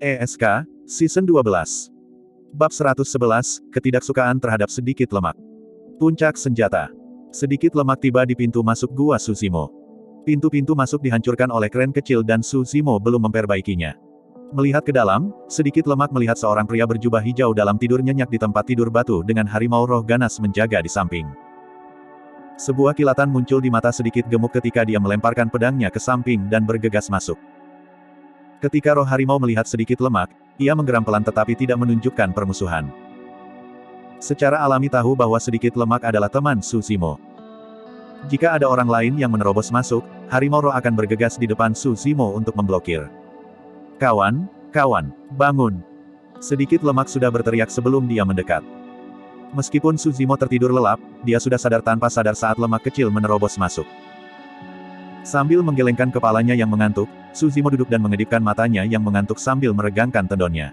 ESK, Season 12. Bab 111, Ketidaksukaan terhadap sedikit lemak. Puncak senjata. Sedikit lemak tiba di pintu masuk Gua Tsushimo. Pintu-pintu masuk dihancurkan oleh kren kecil dan Tsushimo belum memperbaikinya. Melihat ke dalam, sedikit lemak melihat seorang pria berjubah hijau dalam tidur nyenyak di tempat tidur batu dengan harimau roh ganas menjaga di samping. Sebuah kilatan muncul di mata sedikit gemuk ketika dia melemparkan pedangnya ke samping dan bergegas masuk. Ketika roh harimau melihat sedikit lemak, ia menggeram pelan tetapi tidak menunjukkan permusuhan. Secara alami tahu bahwa sedikit lemak adalah teman Tsushimo. Jika ada orang lain yang menerobos masuk, harimau roh akan bergegas di depan Tsushimo untuk memblokir. Kawan, bangun. Sedikit lemak sudah berteriak sebelum dia mendekat. Meskipun Tsushimo tertidur lelap, dia sudah sadar tanpa sadar saat lemak kecil menerobos masuk. Sambil menggelengkan kepalanya yang mengantuk, Tsushimo duduk dan mengedipkan matanya yang mengantuk sambil meregangkan tendonnya.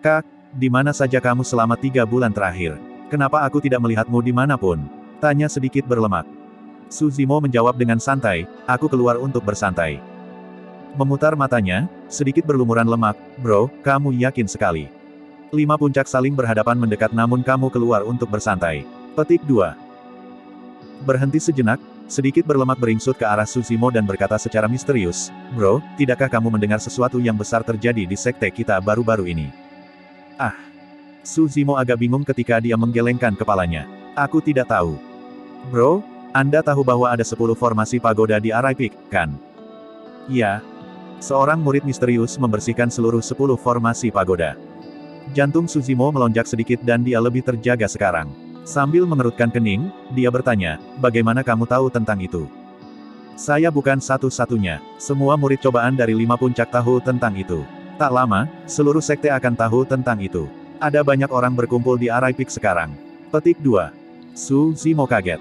Kak, di mana saja kamu selama 3 bulan terakhir? Kenapa aku tidak melihatmu dimanapun? Tanya sedikit berlemak. Tsushimo menjawab dengan santai, aku keluar untuk bersantai. Memutar matanya, sedikit berlumuran lemak, bro, kamu yakin sekali. 5 puncak saling berhadapan mendekat namun kamu keluar untuk bersantai. Petik 2. Berhenti sejenak, sedikit berlemak beringsut ke arah Tsushimo dan berkata secara misterius, bro, tidakkah kamu mendengar sesuatu yang besar terjadi di sekte kita baru-baru ini? Ah! Tsushimo agak bingung ketika dia menggelengkan kepalanya. Aku tidak tahu. Bro, Anda tahu bahwa ada 10 formasi pagoda di Arai Peak, kan? Ya. Seorang murid misterius membersihkan seluruh 10 formasi pagoda. Jantung Tsushimo melonjak sedikit dan dia lebih terjaga sekarang. Sambil mengerutkan kening, dia bertanya, bagaimana kamu tahu tentang itu? Saya bukan satu-satunya. Semua murid cobaan dari 5 puncak tahu tentang itu. Tak lama, seluruh sekte akan tahu tentang itu. Ada banyak orang berkumpul di Arai Peak sekarang. Petik 2. Tsushimo kaget.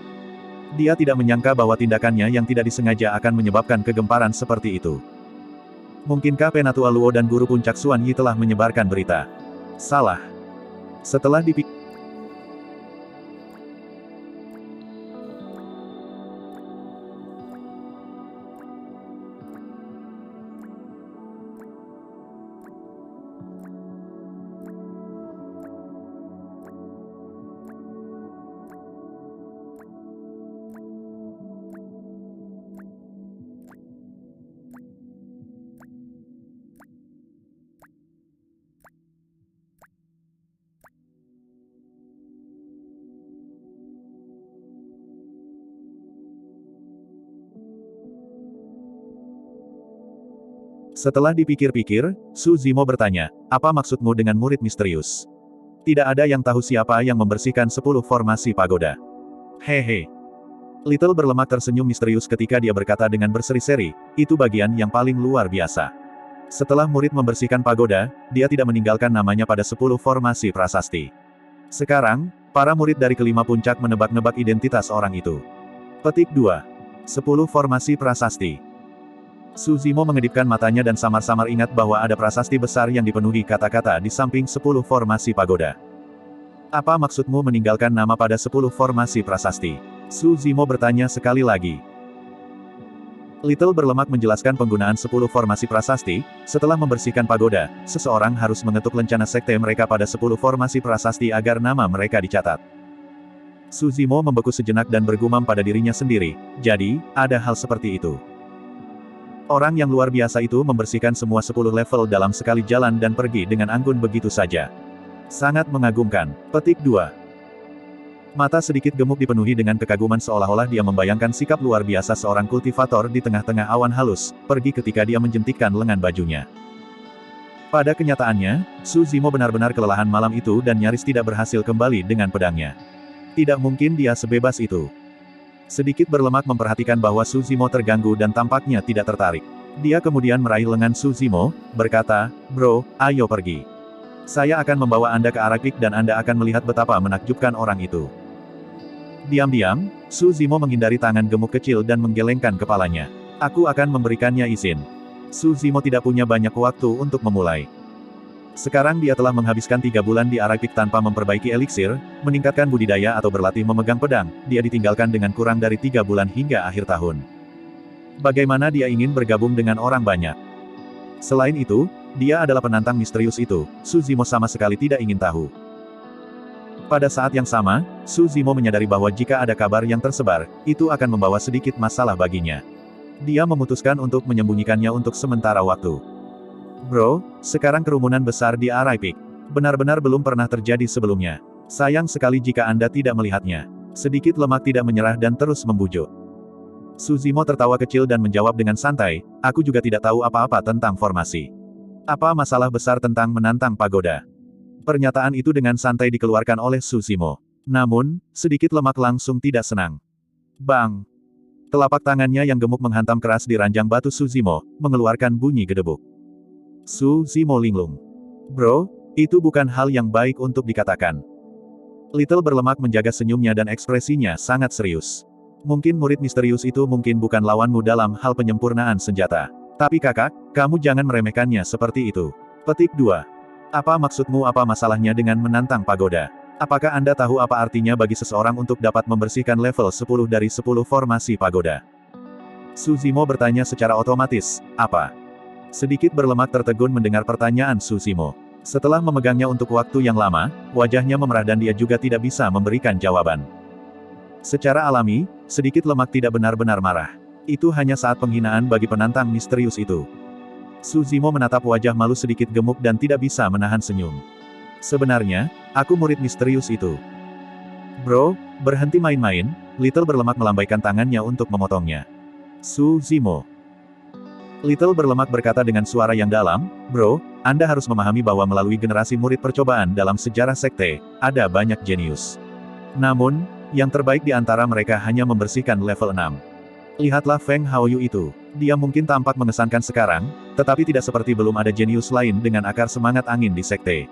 Dia tidak menyangka bahwa tindakannya yang tidak disengaja akan menyebabkan kegemparan seperti itu. Mungkinkah Penatua Luo dan guru puncak Xuan Yi telah menyebarkan berita? Salah. Setelah dipikir, setelah dipikir-pikir, Tsushimo bertanya, apa maksudmu dengan murid misterius? Tidak ada yang tahu siapa yang membersihkan 10 formasi pagoda. Hehe. Little berlemak tersenyum misterius ketika dia berkata dengan berseri-seri, itu bagian yang paling luar biasa. Setelah murid membersihkan pagoda, dia tidak meninggalkan namanya pada 10 formasi prasasti. Sekarang, para murid dari kelima puncak menebak-nebak identitas orang itu. Petik 2. 10 formasi prasasti. Tsushimo mengedipkan matanya dan samar-samar ingat bahwa ada prasasti besar yang dipenuhi kata-kata di samping 10 formasi pagoda. Apa maksudmu meninggalkan nama pada 10 formasi prasasti? Tsushimo bertanya sekali lagi. Little berlemak menjelaskan penggunaan 10 formasi prasasti, setelah membersihkan pagoda, seseorang harus mengetuk lencana sekte mereka pada 10 formasi prasasti agar nama mereka dicatat. Tsushimo membeku sejenak dan bergumam pada dirinya sendiri, jadi, ada hal seperti itu. Orang yang luar biasa itu membersihkan semua 10 level dalam sekali jalan dan pergi dengan anggun begitu saja. Sangat mengagumkan. Petik 2. Mata sedikit gemuk dipenuhi dengan kekaguman seolah-olah dia membayangkan sikap luar biasa seorang kultivator di tengah-tengah awan halus, pergi ketika dia menjentikkan lengan bajunya. Pada kenyataannya, Tsushimo benar-benar kelelahan malam itu dan nyaris tidak berhasil kembali dengan pedangnya. Tidak mungkin dia sebebas itu. Sedikit berlemak memperhatikan bahwa Tsushimo terganggu dan tampaknya tidak tertarik. Dia kemudian meraih lengan Tsushimo, berkata, bro, ayo pergi. Saya akan membawa Anda ke Arai Peak dan Anda akan melihat betapa menakjubkan orang itu. Diam-diam, Tsushimo menghindari tangan gemuk kecil dan menggelengkan kepalanya. Aku akan memberikannya izin. Tsushimo tidak punya banyak waktu untuk memulai. Sekarang dia telah menghabiskan 3 bulan di Arai Peak tanpa memperbaiki eliksir, meningkatkan budidaya atau berlatih memegang pedang, dia ditinggalkan dengan kurang dari 3 bulan hingga akhir tahun. Bagaimana dia ingin bergabung dengan orang banyak? Selain itu, dia adalah penantang misterius itu, Su Zimo sama sekali tidak ingin tahu. Pada saat yang sama, Su Zimo menyadari bahwa jika ada kabar yang tersebar, itu akan membawa sedikit masalah baginya. Dia memutuskan untuk menyembunyikannya untuk sementara waktu. Bro, sekarang kerumunan besar di Arai Peak. Benar-benar belum pernah terjadi sebelumnya. Sayang sekali jika Anda tidak melihatnya. Sedikit lemak tidak menyerah dan terus membujuk. Su Zimo tertawa kecil dan menjawab dengan santai, aku juga tidak tahu apa-apa tentang formasi. Apa masalah besar tentang menantang pagoda? Pernyataan itu dengan santai dikeluarkan oleh Su Zimo. Namun, sedikit lemak langsung tidak senang. Bang! Telapak tangannya yang gemuk menghantam keras di ranjang batu Su Zimo, mengeluarkan bunyi gedebuk. Su Zimo linglung. Bro, itu bukan hal yang baik untuk dikatakan. Little berlemak menjaga senyumnya dan ekspresinya sangat serius. Mungkin murid misterius itu mungkin bukan lawanmu dalam hal penyempurnaan senjata. Tapi kakak, kamu jangan meremehkannya seperti itu. Petik 2. Apa maksudmu, apa masalahnya dengan menantang pagoda? Apakah Anda tahu apa artinya bagi seseorang untuk dapat membersihkan level 10 dari 10 formasi pagoda? Su Zimo bertanya secara otomatis, apa? Sedikit berlemak tertegun mendengar pertanyaan Su Zimo. Setelah memegangnya untuk waktu yang lama, wajahnya memerah dan dia juga tidak bisa memberikan jawaban. Secara alami, sedikit lemak tidak benar-benar marah. Itu hanya saat penghinaan bagi penantang misterius itu. Su Zimo menatap wajah malu sedikit gemuk dan tidak bisa menahan senyum. Sebenarnya, aku murid misterius itu. Bro, berhenti main-main, Little berlemak melambaikan tangannya untuk memotongnya. Su Zimo. Little berlemak berkata dengan suara yang dalam, bro, Anda harus memahami bahwa melalui generasi murid percobaan dalam sejarah sekte, ada banyak jenius. Namun, yang terbaik di antara mereka hanya membersihkan level 6. Lihatlah Feng Haoyu itu. Dia mungkin tampak mengesankan sekarang, tetapi tidak seperti belum ada jenius lain dengan akar semangat angin di sekte.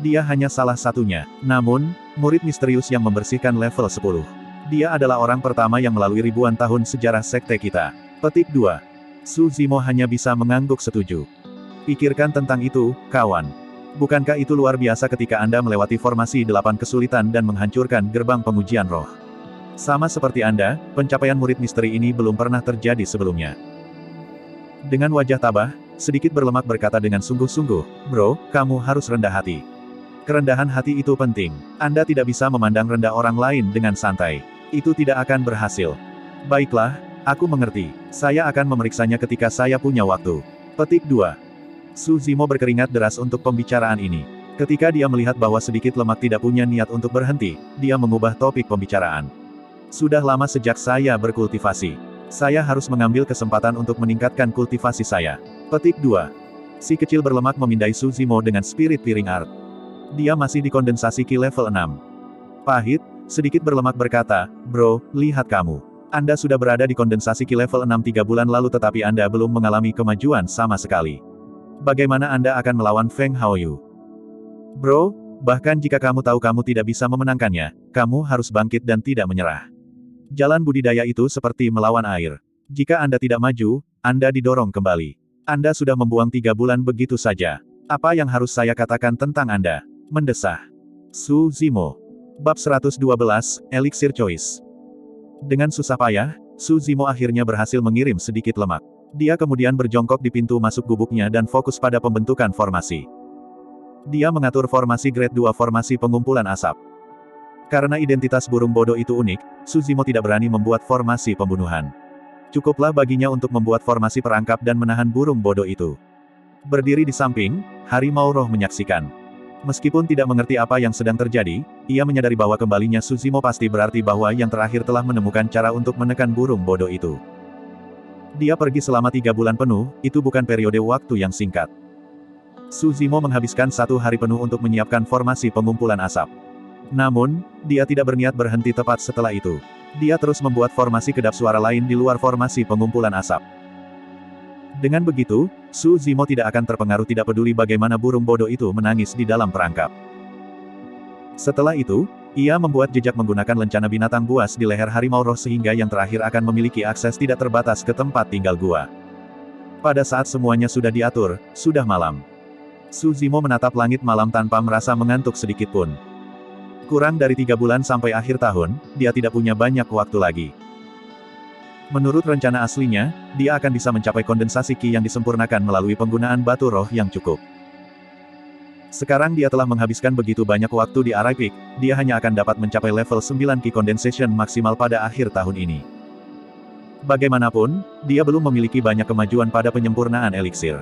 Dia hanya salah satunya. Namun, murid misterius yang membersihkan level 10. Dia adalah orang pertama yang melalui ribuan tahun sejarah sekte kita. Petik 2. Su Zimo hanya bisa mengangguk setuju. Pikirkan tentang itu, kawan. Bukankah itu luar biasa ketika Anda melewati formasi 8 kesulitan dan menghancurkan gerbang pengujian roh? Sama seperti Anda, pencapaian murid misteri ini belum pernah terjadi sebelumnya. Dengan wajah tabah, sedikit berlemak berkata dengan sungguh-sungguh, bro, kamu harus rendah hati. Kerendahan hati itu penting. Anda tidak bisa memandang rendah orang lain dengan santai. Itu tidak akan berhasil. Baiklah, aku mengerti. Saya akan memeriksanya ketika saya punya waktu. Petik 2. Su Zimo berkeringat deras untuk pembicaraan ini. Ketika dia melihat bahwa sedikit lemak tidak punya niat untuk berhenti, dia mengubah topik pembicaraan. Sudah lama sejak saya berkultivasi. Saya harus mengambil kesempatan untuk meningkatkan kultivasi saya. Petik 2. Si kecil berlemak memindai Su Zimo dengan spirit piring art. Dia masih di kondensasi Ki level 6. Pahit, sedikit berlemak berkata, bro, lihat kamu. Anda sudah berada di kondensasi Ki level 6 3 bulan lalu tetapi Anda belum mengalami kemajuan sama sekali. Bagaimana Anda akan melawan Feng Haoyu? Bro, bahkan jika kamu tahu kamu tidak bisa memenangkannya, kamu harus bangkit dan tidak menyerah. Jalan budidaya itu seperti melawan air. Jika Anda tidak maju, Anda didorong kembali. Anda sudah membuang 3 bulan begitu saja. Apa yang harus saya katakan tentang Anda? Mendesah. Su Zimo. Bab 112, Elixir Choice. Dengan susah payah, Su Zimo akhirnya berhasil mengirim sedikit lemak. Dia kemudian berjongkok di pintu masuk gubuknya dan fokus pada pembentukan formasi. Dia mengatur formasi grade 2 formasi pengumpulan asap. Karena identitas burung bodoh itu unik, Su Zimo tidak berani membuat formasi pembunuhan. Cukuplah baginya untuk membuat formasi perangkap dan menahan burung bodoh itu. Berdiri di samping, harimau roh menyaksikan. Meskipun tidak mengerti apa yang sedang terjadi, ia menyadari bahwa kembalinya Su Zimo pasti berarti bahwa yang terakhir telah menemukan cara untuk menekan burung bodoh itu. Dia pergi selama 3 bulan penuh, itu bukan periode waktu yang singkat. Su Zimo menghabiskan 1 hari penuh untuk menyiapkan formasi pengumpulan asap. Namun, dia tidak berniat berhenti tepat setelah itu. Dia terus membuat formasi kedap suara lain di luar formasi pengumpulan asap. Dengan begitu, Su Zimo tidak akan terpengaruh tidak peduli bagaimana burung bodoh itu menangis di dalam perangkap. Setelah itu, ia membuat jejak menggunakan lencana binatang buas di leher harimau roh sehingga yang terakhir akan memiliki akses tidak terbatas ke tempat tinggal gua. Pada saat semuanya sudah diatur, sudah malam. Su Zimo menatap langit malam tanpa merasa mengantuk sedikit pun. Kurang dari 3 bulan sampai akhir tahun, dia tidak punya banyak waktu lagi. Menurut rencana aslinya, dia akan bisa mencapai kondensasi Qi yang disempurnakan melalui penggunaan batu roh yang cukup. Sekarang dia telah menghabiskan begitu banyak waktu di Arai Peak, dia hanya akan dapat mencapai level 9 Qi Condensation maksimal pada akhir tahun ini. Bagaimanapun, dia belum memiliki banyak kemajuan pada penyempurnaan eliksir.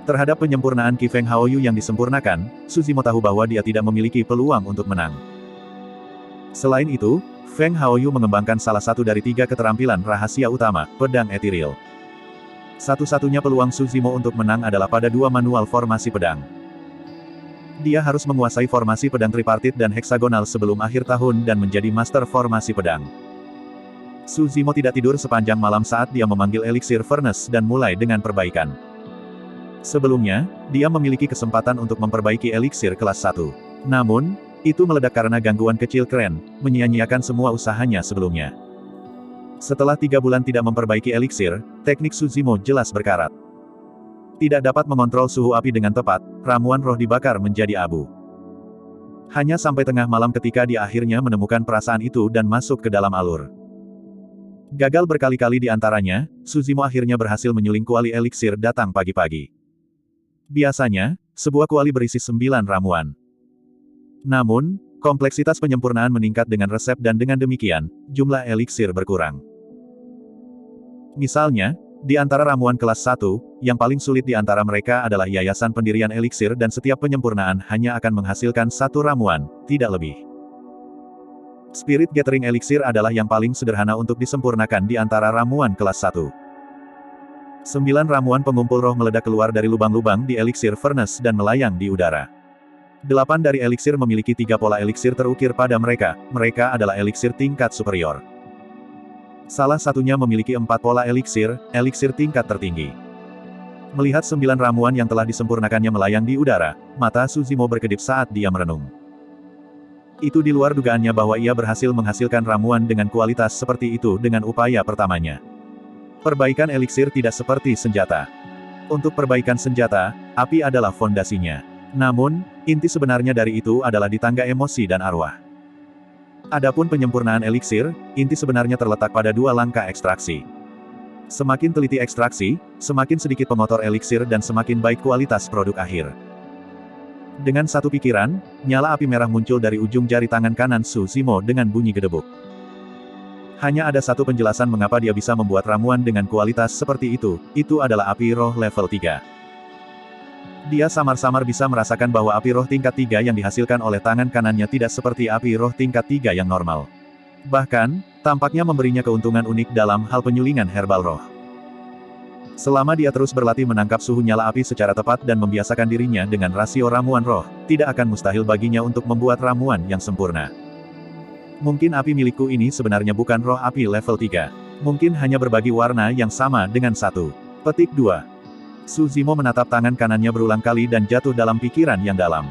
Terhadap penyempurnaan Qi Feng Haoyu yang disempurnakan, Suzimo tahu bahwa dia tidak memiliki peluang untuk menang. Selain itu, Feng Haoyu mengembangkan salah satu dari 3 keterampilan rahasia utama, pedang etiril. Satu-satunya peluang Suzimo untuk menang adalah pada 2 manual formasi pedang. Dia harus menguasai formasi pedang tripartit dan heksagonal sebelum akhir tahun dan menjadi master formasi pedang. Suzimo tidak tidur sepanjang malam saat dia memanggil eliksir furnace dan mulai dengan perbaikan. Sebelumnya, dia memiliki kesempatan untuk memperbaiki eliksir kelas 1. Namun, itu meledak karena gangguan kecil keren, menyia-nyiakan semua usahanya sebelumnya. Setelah 3 bulan tidak memperbaiki eliksir, teknik Suzimo jelas berkarat. Tidak dapat mengontrol suhu api dengan tepat, ramuan roh dibakar menjadi abu. Hanya sampai tengah malam ketika dia akhirnya menemukan perasaan itu dan masuk ke dalam alur. Gagal berkali-kali di antaranya, Suzimo akhirnya berhasil menyuling kuali eliksir datang pagi-pagi. Biasanya, sebuah kuali berisi 9 ramuan. Namun, kompleksitas penyempurnaan meningkat dengan resep dan dengan demikian, jumlah eliksir berkurang. Misalnya, di antara ramuan kelas 1, yang paling sulit di antara mereka adalah yayasan pendirian eliksir dan setiap penyempurnaan hanya akan menghasilkan 1 ramuan, tidak lebih. Spirit Gathering Elixir adalah yang paling sederhana untuk disempurnakan di antara ramuan kelas 1. 9 ramuan pengumpul roh meledak keluar dari lubang-lubang di eliksir furnace dan melayang di udara. 8 dari eliksir memiliki 3 pola eliksir terukir pada mereka, mereka adalah eliksir tingkat superior. Salah satunya memiliki 4 pola eliksir tingkat tertinggi. Melihat 9 ramuan yang telah disempurnakannya melayang di udara, mata Suzimo berkedip saat dia merenung. Itu di luar dugaannya bahwa ia berhasil menghasilkan ramuan dengan kualitas seperti itu dengan upaya pertamanya. Perbaikan eliksir tidak seperti senjata. Untuk perbaikan senjata, api adalah fondasinya. Namun, inti sebenarnya dari itu adalah di tangga emosi dan arwah. Adapun penyempurnaan eliksir, inti sebenarnya terletak pada 2 langkah ekstraksi. Semakin teliti ekstraksi, semakin sedikit pemotor eliksir dan semakin baik kualitas produk akhir. Dengan satu pikiran, nyala api merah muncul dari ujung jari tangan kanan Suzimo dengan bunyi gedebuk. Hanya ada satu penjelasan mengapa dia bisa membuat ramuan dengan kualitas seperti itu adalah api roh level 3. Dia samar-samar bisa merasakan bahwa api roh tingkat 3 yang dihasilkan oleh tangan kanannya tidak seperti api roh tingkat 3 yang normal. Bahkan, tampaknya memberinya keuntungan unik dalam hal penyulingan herbal roh. Selama dia terus berlatih menangkap suhu nyala api secara tepat dan membiasakan dirinya dengan rasio ramuan roh, tidak akan mustahil baginya untuk membuat ramuan yang sempurna. Mungkin api milikku ini sebenarnya bukan roh api level 3. Mungkin hanya berbagi warna yang sama dengan 1. Petik 2. Suzimo menatap tangan kanannya berulang kali dan jatuh dalam pikiran yang dalam.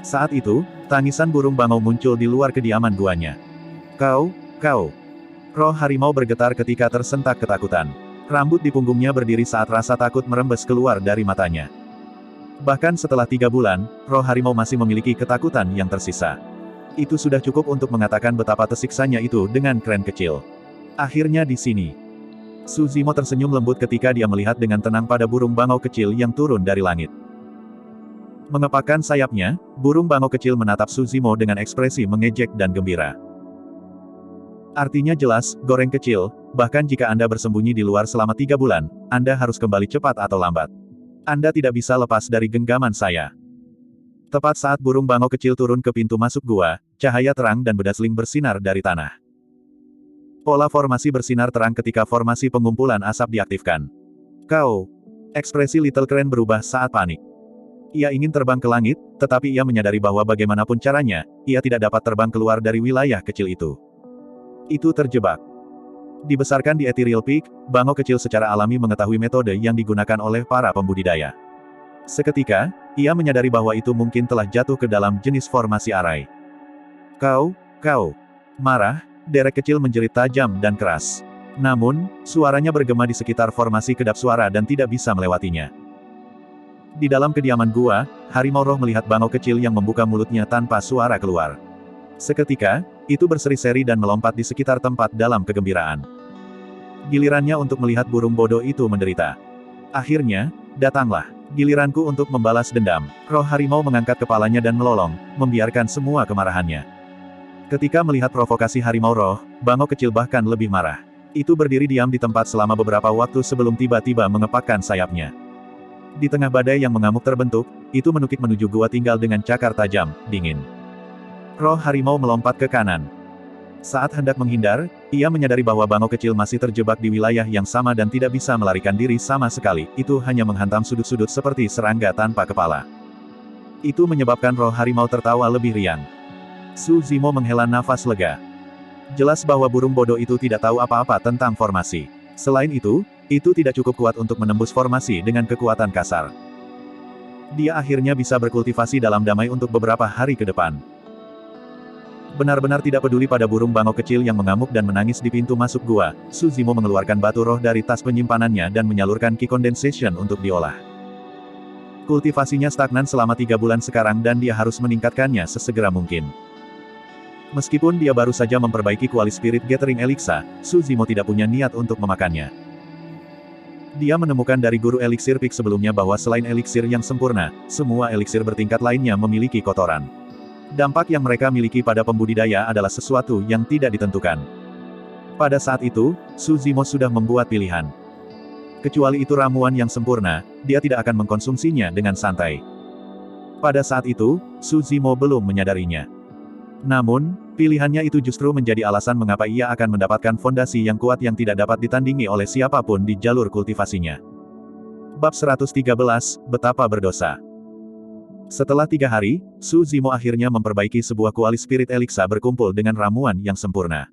Saat itu, tangisan burung bangau muncul di luar kediaman guanya. Kau. Roh harimau bergetar ketika tersentak ketakutan. Rambut di punggungnya berdiri saat rasa takut merembes keluar dari matanya. Bahkan setelah 3 bulan, roh harimau masih memiliki ketakutan yang tersisa. Itu sudah cukup untuk mengatakan betapa tersiksanya itu dengan kren kecil. Akhirnya di sini. Suzimo tersenyum lembut ketika dia melihat dengan tenang pada burung bangau kecil yang turun dari langit. Mengepakkan sayapnya, burung bangau kecil menatap Suzimo dengan ekspresi mengejek dan gembira. Artinya jelas, goreng kecil, bahkan jika Anda bersembunyi di luar selama 3 bulan, Anda harus kembali cepat atau lambat. Anda tidak bisa lepas dari genggaman saya. Tepat saat burung bangau kecil turun ke pintu masuk gua, cahaya terang dan bedasling bersinar dari tanah. Pola formasi bersinar terang ketika formasi pengumpulan asap diaktifkan. Kau. Ekspresi Little Crane berubah saat panik. Ia ingin terbang ke langit, tetapi ia menyadari bahwa bagaimanapun caranya, ia tidak dapat terbang keluar dari wilayah kecil itu. Itu terjebak. Dibesarkan di Ethereal Peak, bangau kecil secara alami mengetahui metode yang digunakan oleh para pembudidaya. Seketika, ia menyadari bahwa itu mungkin telah jatuh ke dalam jenis formasi arai. Kau. Marah, derek kecil menjerit tajam dan keras. Namun, suaranya bergema di sekitar formasi kedap suara dan tidak bisa melewatinya. Di dalam kediaman gua, harimau roh melihat bangau kecil yang membuka mulutnya tanpa suara keluar. Seketika, itu berseri-seri dan melompat di sekitar tempat dalam kegembiraan. Gilirannya untuk melihat burung bodoh itu menderita. Akhirnya, datanglah giliranku untuk membalas dendam. Roh harimau mengangkat kepalanya dan melolong, membiarkan semua kemarahannya. Ketika melihat provokasi harimau roh, bangau kecil bahkan lebih marah. Itu berdiri diam di tempat selama beberapa waktu sebelum tiba-tiba mengepakkan sayapnya. Di tengah badai yang mengamuk terbentuk, itu menukik menuju gua tinggal dengan cakar tajam, dingin. Roh harimau melompat ke kanan. Saat hendak menghindar, ia menyadari bahwa bangau kecil masih terjebak di wilayah yang sama dan tidak bisa melarikan diri sama sekali, itu hanya menghantam sudut-sudut seperti serangga tanpa kepala. Itu menyebabkan roh harimau tertawa lebih riang. Su Zimo menghela nafas lega. Jelas bahwa burung bodoh itu tidak tahu apa-apa tentang formasi. Selain itu tidak cukup kuat untuk menembus formasi dengan kekuatan kasar. Dia akhirnya bisa berkultivasi dalam damai untuk beberapa hari ke depan. Benar-benar tidak peduli pada burung bangau kecil yang mengamuk dan menangis di pintu masuk gua, Su Zimo mengeluarkan batu roh dari tas penyimpanannya dan menyalurkan Ki Condensation untuk diolah. Kultivasinya stagnan selama 3 bulan sekarang dan dia harus meningkatkannya sesegera mungkin. Meskipun dia baru saja memperbaiki kuali Spirit Gathering Elixir, Su Zimo tidak punya niat untuk memakannya. Dia menemukan dari guru eliksir Peak sebelumnya bahwa selain eliksir yang sempurna, semua eliksir bertingkat lainnya memiliki kotoran. Dampak yang mereka miliki pada pembudidaya adalah sesuatu yang tidak ditentukan. Pada saat itu, Su Zimo sudah membuat pilihan. Kecuali itu ramuan yang sempurna, dia tidak akan mengkonsumsinya dengan santai. Pada saat itu, Su Zimo belum menyadarinya. Namun, pilihannya itu justru menjadi alasan mengapa ia akan mendapatkan fondasi yang kuat yang tidak dapat ditandingi oleh siapapun di jalur kultivasinya. Bab 113, Betapa Berdosa. Setelah 3 hari, Su Zimo akhirnya memperbaiki sebuah kuali Spirit Elixir berkumpul dengan ramuan yang sempurna.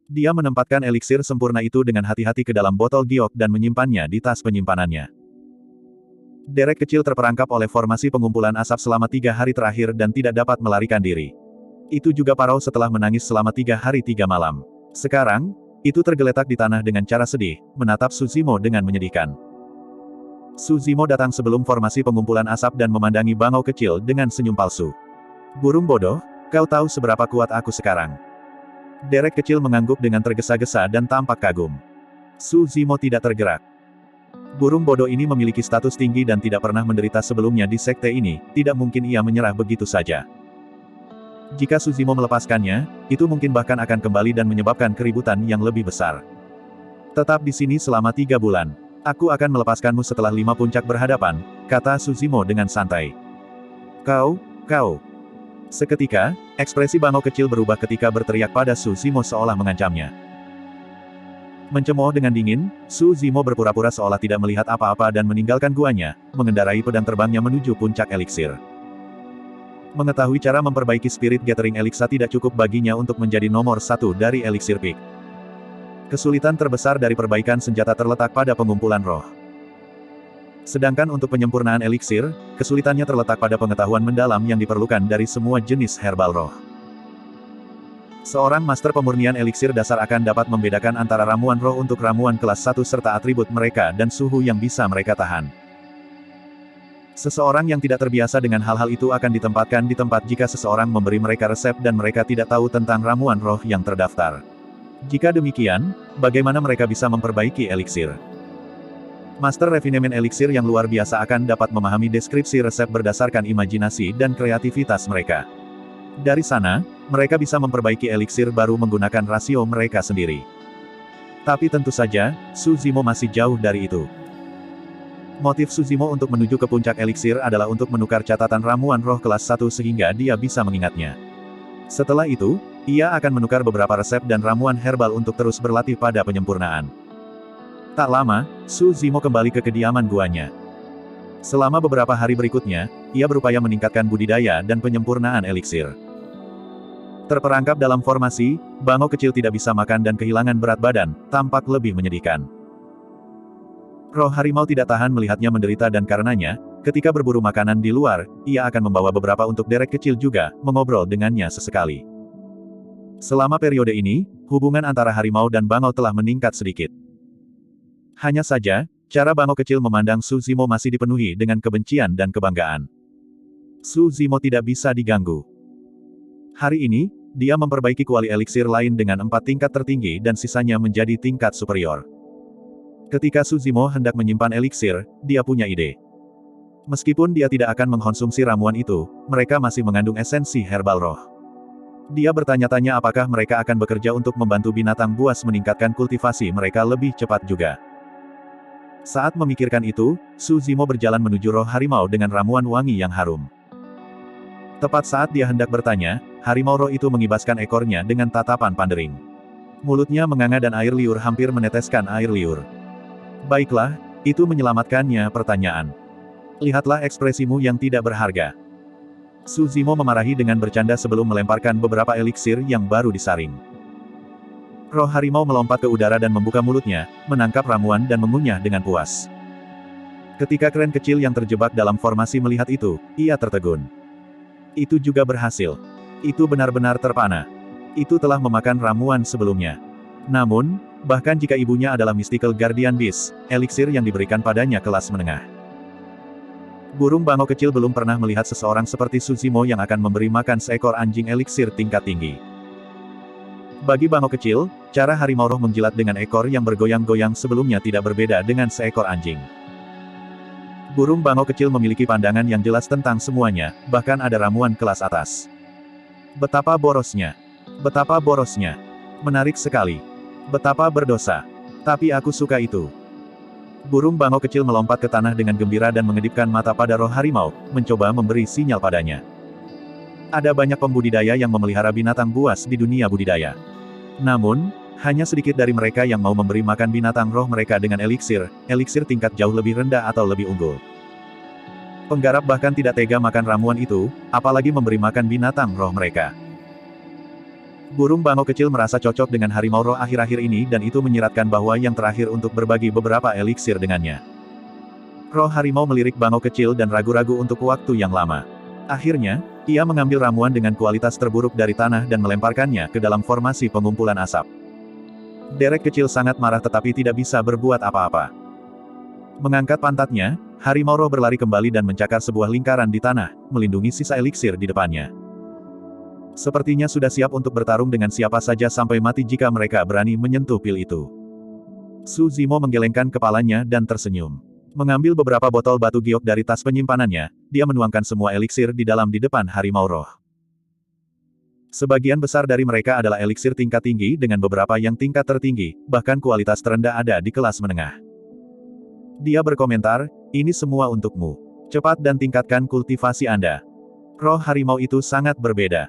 Dia menempatkan eliksir sempurna itu dengan hati-hati ke dalam botol giok dan menyimpannya di tas penyimpanannya. Derek kecil terperangkap oleh formasi pengumpulan asap selama 3 hari terakhir dan tidak dapat melarikan diri. Itu juga Parau setelah menangis selama 3 hari 3 malam. Sekarang, itu tergeletak di tanah dengan cara sedih, menatap Su Zimo dengan menyedihkan. Su Zimo datang sebelum formasi pengumpulan asap dan memandangi bangau kecil dengan senyum palsu. Burung bodoh, kau tahu seberapa kuat aku sekarang? Derek kecil mengangguk dengan tergesa-gesa dan tampak kagum. Su Zimo tidak tergerak. Burung bodoh ini memiliki status tinggi dan tidak pernah menderita sebelumnya di sekte ini, tidak mungkin ia menyerah begitu saja. Jika Su Zimo melepaskannya, itu mungkin bahkan akan kembali dan menyebabkan keributan yang lebih besar. Tetap di sini selama 3 bulan. Aku akan melepaskanmu setelah 5 puncak berhadapan, kata Su Zimo dengan santai. Kau. Seketika, ekspresi bangau kecil berubah ketika berteriak pada Su Zimo seolah mengancamnya. Mencemooh dengan dingin, Su Zimo berpura-pura seolah tidak melihat apa-apa dan meninggalkan guanya, mengendarai pedang terbangnya menuju puncak eliksir. Mengetahui cara memperbaiki Spirit Gathering Elixir tidak cukup baginya untuk menjadi nomor 1 dari eliksir Peak. Kesulitan terbesar dari perbaikan senjata terletak pada pengumpulan roh. Sedangkan untuk penyempurnaan eliksir, kesulitannya terletak pada pengetahuan mendalam yang diperlukan dari semua jenis herbal roh. Seorang master pemurnian eliksir dasar akan dapat membedakan antara ramuan roh untuk ramuan kelas 1 serta atribut mereka dan suhu yang bisa mereka tahan. Seseorang yang tidak terbiasa dengan hal-hal itu akan ditempatkan di tempat jika seseorang memberi mereka resep dan mereka tidak tahu tentang ramuan roh yang terdaftar. Jika demikian, bagaimana mereka bisa memperbaiki eliksir? Master refinement eliksir yang luar biasa akan dapat memahami deskripsi resep berdasarkan imajinasi dan kreativitas mereka. Dari sana, mereka bisa memperbaiki eliksir baru menggunakan rasio mereka sendiri. Tapi tentu saja, Su Zimo masih jauh dari itu. Motif Su Zimo untuk menuju ke puncak eliksir adalah untuk menukar catatan ramuan roh kelas 1 sehingga dia bisa mengingatnya. Setelah itu, ia akan menukar beberapa resep dan ramuan herbal untuk terus berlatih pada penyempurnaan. Tak lama, Su Zimo kembali ke kediaman guanya. Selama beberapa hari berikutnya, ia berupaya meningkatkan budidaya dan penyempurnaan eliksir. Terperangkap dalam formasi, bangau kecil tidak bisa makan dan kehilangan berat badan, tampak lebih menyedihkan. Roh harimau tidak tahan melihatnya menderita dan karenanya, ketika berburu makanan di luar, ia akan membawa beberapa untuk Derek kecil juga, mengobrol dengannya sesekali. Selama periode ini, hubungan antara harimau dan bangau telah meningkat sedikit. Hanya saja, cara bangau kecil memandang Su Zimo masih dipenuhi dengan kebencian dan kebanggaan. Su Zimo tidak bisa diganggu. Hari ini, dia memperbaiki kuali eliksir lain dengan 4 tingkat tertinggi dan sisanya menjadi tingkat superior. Ketika Suzimo hendak menyimpan eliksir, dia punya ide. Meskipun dia tidak akan mengkonsumsi ramuan itu, mereka masih mengandung esensi herbal roh. Dia bertanya-tanya apakah mereka akan bekerja untuk membantu binatang buas meningkatkan kultivasi mereka lebih cepat juga. Saat memikirkan itu, Suzimo berjalan menuju roh harimau dengan ramuan wangi yang harum. Tepat saat dia hendak bertanya, harimau roh itu mengibaskan ekornya dengan tatapan pandering. Mulutnya menganga dan air liur hampir meneteskan air liur. Baiklah, itu menyelamatkannya pertanyaan. Lihatlah ekspresimu yang tidak berharga. Suzimo memarahi dengan bercanda sebelum melemparkan beberapa eliksir yang baru disaring. Roh harimau melompat ke udara dan membuka mulutnya, menangkap ramuan dan mengunyah dengan puas. Ketika kren kecil yang terjebak dalam formasi melihat itu, ia tertegun. Itu juga berhasil. Itu benar-benar terpana. Itu telah memakan ramuan sebelumnya. Namun, bahkan jika ibunya adalah Mystical Guardian Beast, eliksir yang diberikan padanya kelas menengah. Burung bangau kecil belum pernah melihat seseorang seperti Suzimo yang akan memberi makan seekor anjing eliksir tingkat tinggi. Bagi bangau kecil, cara harimau roh menjilat dengan ekor yang bergoyang-goyang sebelumnya tidak berbeda dengan seekor anjing. Burung bangau kecil memiliki pandangan yang jelas tentang semuanya, bahkan ada ramuan kelas atas. Betapa borosnya. Betapa borosnya. Menarik sekali. Betapa berdosa. Tapi aku suka itu. Burung bangau kecil melompat ke tanah dengan gembira dan mengedipkan mata pada roh harimau, mencoba memberi sinyal padanya. Ada banyak pembudidaya yang memelihara binatang buas di dunia budidaya. Namun, hanya sedikit dari mereka yang mau memberi makan binatang roh mereka dengan eliksir tingkat jauh lebih rendah atau lebih unggul. Penggarap bahkan tidak tega makan ramuan itu, apalagi memberi makan binatang roh mereka. Burung bangau kecil merasa cocok dengan harimau roh akhir-akhir ini dan itu menyiratkan bahwa yang terakhir untuk berbagi beberapa eliksir dengannya. Roh harimau melirik bangau kecil dan ragu-ragu untuk waktu yang lama. Akhirnya, ia mengambil ramuan dengan kualitas terburuk dari tanah dan melemparkannya ke dalam formasi pengumpulan asap. Derek kecil sangat marah tetapi tidak bisa berbuat apa-apa. Mengangkat pantatnya, harimau roh berlari kembali dan mencakar sebuah lingkaran di tanah, melindungi sisa eliksir di depannya. Sepertinya sudah siap untuk bertarung dengan siapa saja sampai mati jika mereka berani menyentuh pil itu. Suzimo menggelengkan kepalanya dan tersenyum. Mengambil beberapa botol batu giok dari tas penyimpanannya, dia menuangkan semua eliksir di depan harimau roh. Sebagian besar dari mereka adalah eliksir tingkat tinggi dengan beberapa yang tingkat tertinggi, bahkan kualitas terendah ada di kelas menengah. Dia berkomentar, ini semua untukmu. Cepat dan tingkatkan kultivasi Anda. Roh harimau itu sangat berbeda.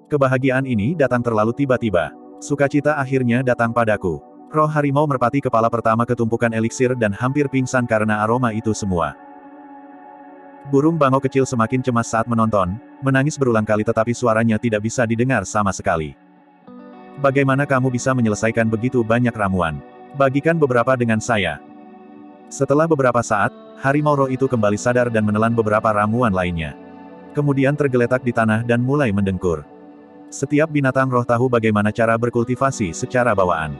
Kebahagiaan ini datang terlalu tiba-tiba. Sukacita akhirnya datang padaku. Roh harimau merpati kepala pertama ke tumpukan eliksir dan hampir pingsan karena aroma itu semua. Burung bangau kecil semakin cemas saat menonton, menangis berulang kali tetapi suaranya tidak bisa didengar sama sekali. Bagaimana kamu bisa menyelesaikan begitu banyak ramuan? Bagikan beberapa dengan saya. Setelah beberapa saat, harimau roh itu kembali sadar dan menelan beberapa ramuan lainnya. Kemudian tergeletak di tanah dan mulai mendengkur. Setiap binatang roh tahu bagaimana cara berkultivasi secara bawaan.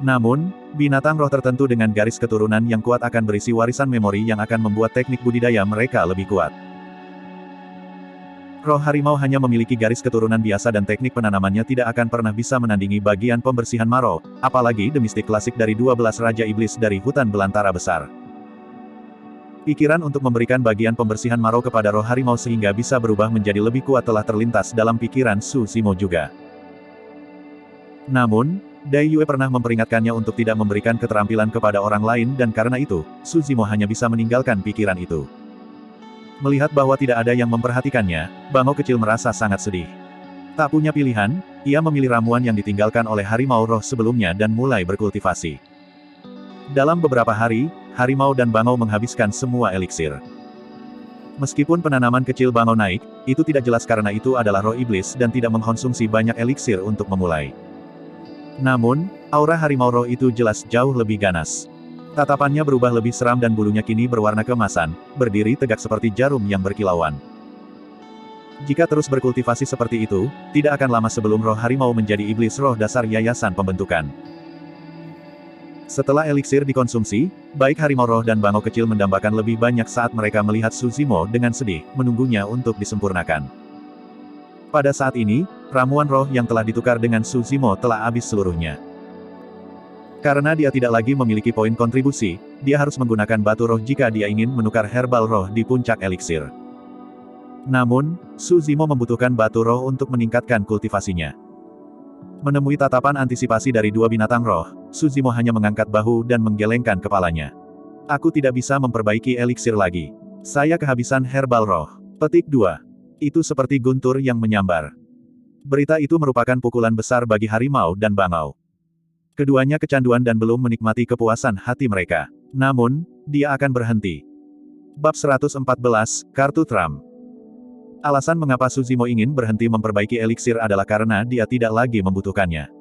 Namun, binatang roh tertentu dengan garis keturunan yang kuat akan berisi warisan memori yang akan membuat teknik budidaya mereka lebih kuat. Roh harimau hanya memiliki garis keturunan biasa dan teknik penanamannya tidak akan pernah bisa menandingi bagian pembersihan marrow, apalagi The Mystic klasik dari 12 Raja Iblis dari hutan belantara besar. Pikiran untuk memberikan bagian pembersihan marrow kepada roh harimau sehingga bisa berubah menjadi lebih kuat telah terlintas dalam pikiran Suzimo juga. Namun, Dai Yue pernah memperingatkannya untuk tidak memberikan keterampilan kepada orang lain dan karena itu, Suzimo hanya bisa meninggalkan pikiran itu. Melihat bahwa tidak ada yang memperhatikannya, bangau kecil merasa sangat sedih. Tak punya pilihan, ia memilih ramuan yang ditinggalkan oleh harimau roh sebelumnya dan mulai berkultivasi. Dalam beberapa hari, harimau dan bangau menghabiskan semua eliksir. Meskipun penanaman kecil bangau naik, itu tidak jelas karena itu adalah roh iblis dan tidak mengkonsumsi banyak eliksir untuk memulai. Namun, aura harimau roh itu jelas jauh lebih ganas. Tatapannya berubah lebih seram dan bulunya kini berwarna keemasan, berdiri tegak seperti jarum yang berkilauan. Jika terus berkultivasi seperti itu, tidak akan lama sebelum roh harimau menjadi iblis roh dasar yayasan pembentukan. Setelah eliksir dikonsumsi, baik harimau roh dan bangau kecil mendambakan lebih banyak saat mereka melihat Suzimo dengan sedih, menunggunya untuk disempurnakan. Pada saat ini, ramuan roh yang telah ditukar dengan Suzimo telah habis seluruhnya. Karena dia tidak lagi memiliki poin kontribusi, dia harus menggunakan batu roh jika dia ingin menukar herbal roh di puncak eliksir. Namun, Suzimo membutuhkan batu roh untuk meningkatkan kultivasinya. Menemui tatapan antisipasi dari dua binatang roh, Suzimo hanya mengangkat bahu dan menggelengkan kepalanya. Aku tidak bisa memperbaiki eliksir lagi. Saya kehabisan herbal roh. Petik 2. Itu seperti guntur yang menyambar. Berita itu merupakan pukulan besar bagi harimau dan bangau. Keduanya kecanduan dan belum menikmati kepuasan hati mereka. Namun, dia akan berhenti. Bab 114, Kartu Trump. Alasan mengapa Suzimo ingin berhenti memperbaiki eliksir adalah karena dia tidak lagi membutuhkannya.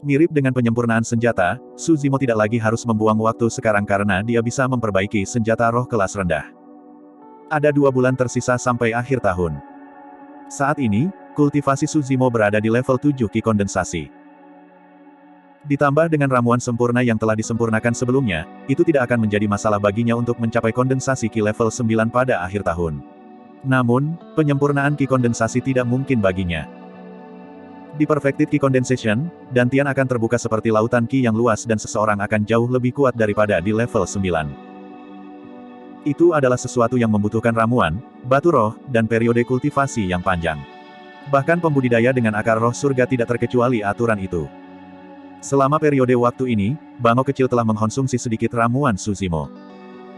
Mirip dengan penyempurnaan senjata, Suzimo tidak lagi harus membuang waktu sekarang karena dia bisa memperbaiki senjata roh kelas rendah. Ada 2 bulan tersisa sampai akhir tahun. Saat ini, kultivasi Suzimo berada di level 7 Ki kondensasi. Ditambah dengan ramuan sempurna yang telah disempurnakan sebelumnya, itu tidak akan menjadi masalah baginya untuk mencapai kondensasi Ki level 9 pada akhir tahun. Namun, penyempurnaan Ki kondensasi tidak mungkin baginya. Di Perfected Ki Condensation, Dantian akan terbuka seperti lautan Ki yang luas dan seseorang akan jauh lebih kuat daripada di level 9. Itu adalah sesuatu yang membutuhkan ramuan, batu roh, dan periode kultivasi yang panjang. Bahkan pembudidaya dengan akar roh surga tidak terkecuali aturan itu. Selama periode waktu ini, bangau kecil telah mengkonsumsi sedikit ramuan Suzimo.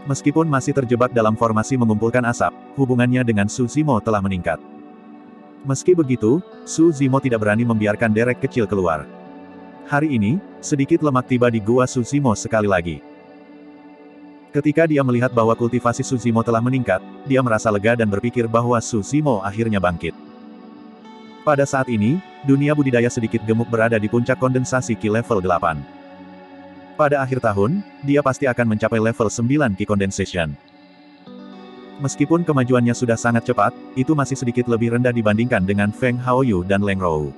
Meskipun masih terjebak dalam formasi mengumpulkan asap, hubungannya dengan Suzimo telah meningkat. Meski begitu, Suzimo tidak berani membiarkan derek kecil keluar. Hari ini, sedikit lemak tiba di gua Suzimo sekali lagi. Ketika dia melihat bahwa kultivasi Suzimo telah meningkat, dia merasa lega dan berpikir bahwa Suzimo akhirnya bangkit. Pada saat ini, dunia budidaya sedikit gemuk berada di puncak kondensasi Ki level 8. Pada akhir tahun, dia pasti akan mencapai level 9 Ki Condensation. Meskipun kemajuannya sudah sangat cepat, itu masih sedikit lebih rendah dibandingkan dengan Feng Haoyu dan Leng Rou.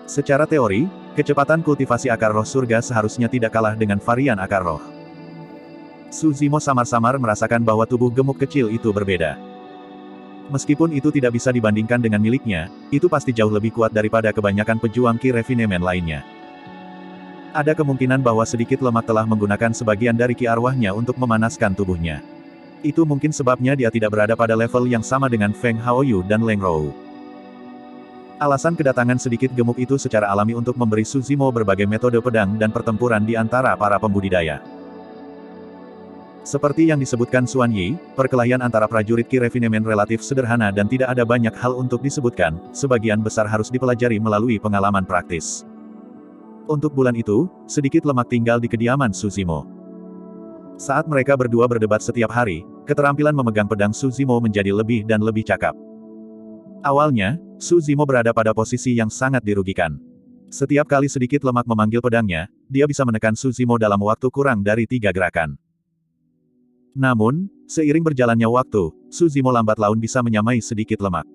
Secara teori, kecepatan kultivasi akar roh surga seharusnya tidak kalah dengan varian akar roh. Suzimo samar-samar merasakan bahwa tubuh gemuk kecil itu berbeda. Meskipun itu tidak bisa dibandingkan dengan miliknya, itu pasti jauh lebih kuat daripada kebanyakan pejuang Ki Refinement lainnya. Ada kemungkinan bahwa sedikit lemak telah menggunakan sebagian dari ki arwahnya untuk memanaskan tubuhnya. Itu mungkin sebabnya dia tidak berada pada level yang sama dengan Feng Haoyu dan Leng Rou. Alasan kedatangan sedikit gemuk itu secara alami untuk memberi Suzimo berbagai metode pedang dan pertempuran di antara para pembudidaya. Seperti yang disebutkan Xuan Yi, perkelahian antara prajurit Ki Refinement relatif sederhana dan tidak ada banyak hal untuk disebutkan, sebagian besar harus dipelajari melalui pengalaman praktis. Untuk bulan itu, sedikit lemak tinggal di kediaman Suzimo. Saat mereka berdua berdebat setiap hari, keterampilan memegang pedang Suzimo menjadi lebih dan lebih cakap. Awalnya, Suzimo berada pada posisi yang sangat dirugikan. Setiap kali sedikit lemak memanggil pedangnya, dia bisa menekan Suzimo dalam waktu kurang dari 3 gerakan. Namun, seiring berjalannya waktu, Suzimo lambat laun bisa menyamai sedikit lemak.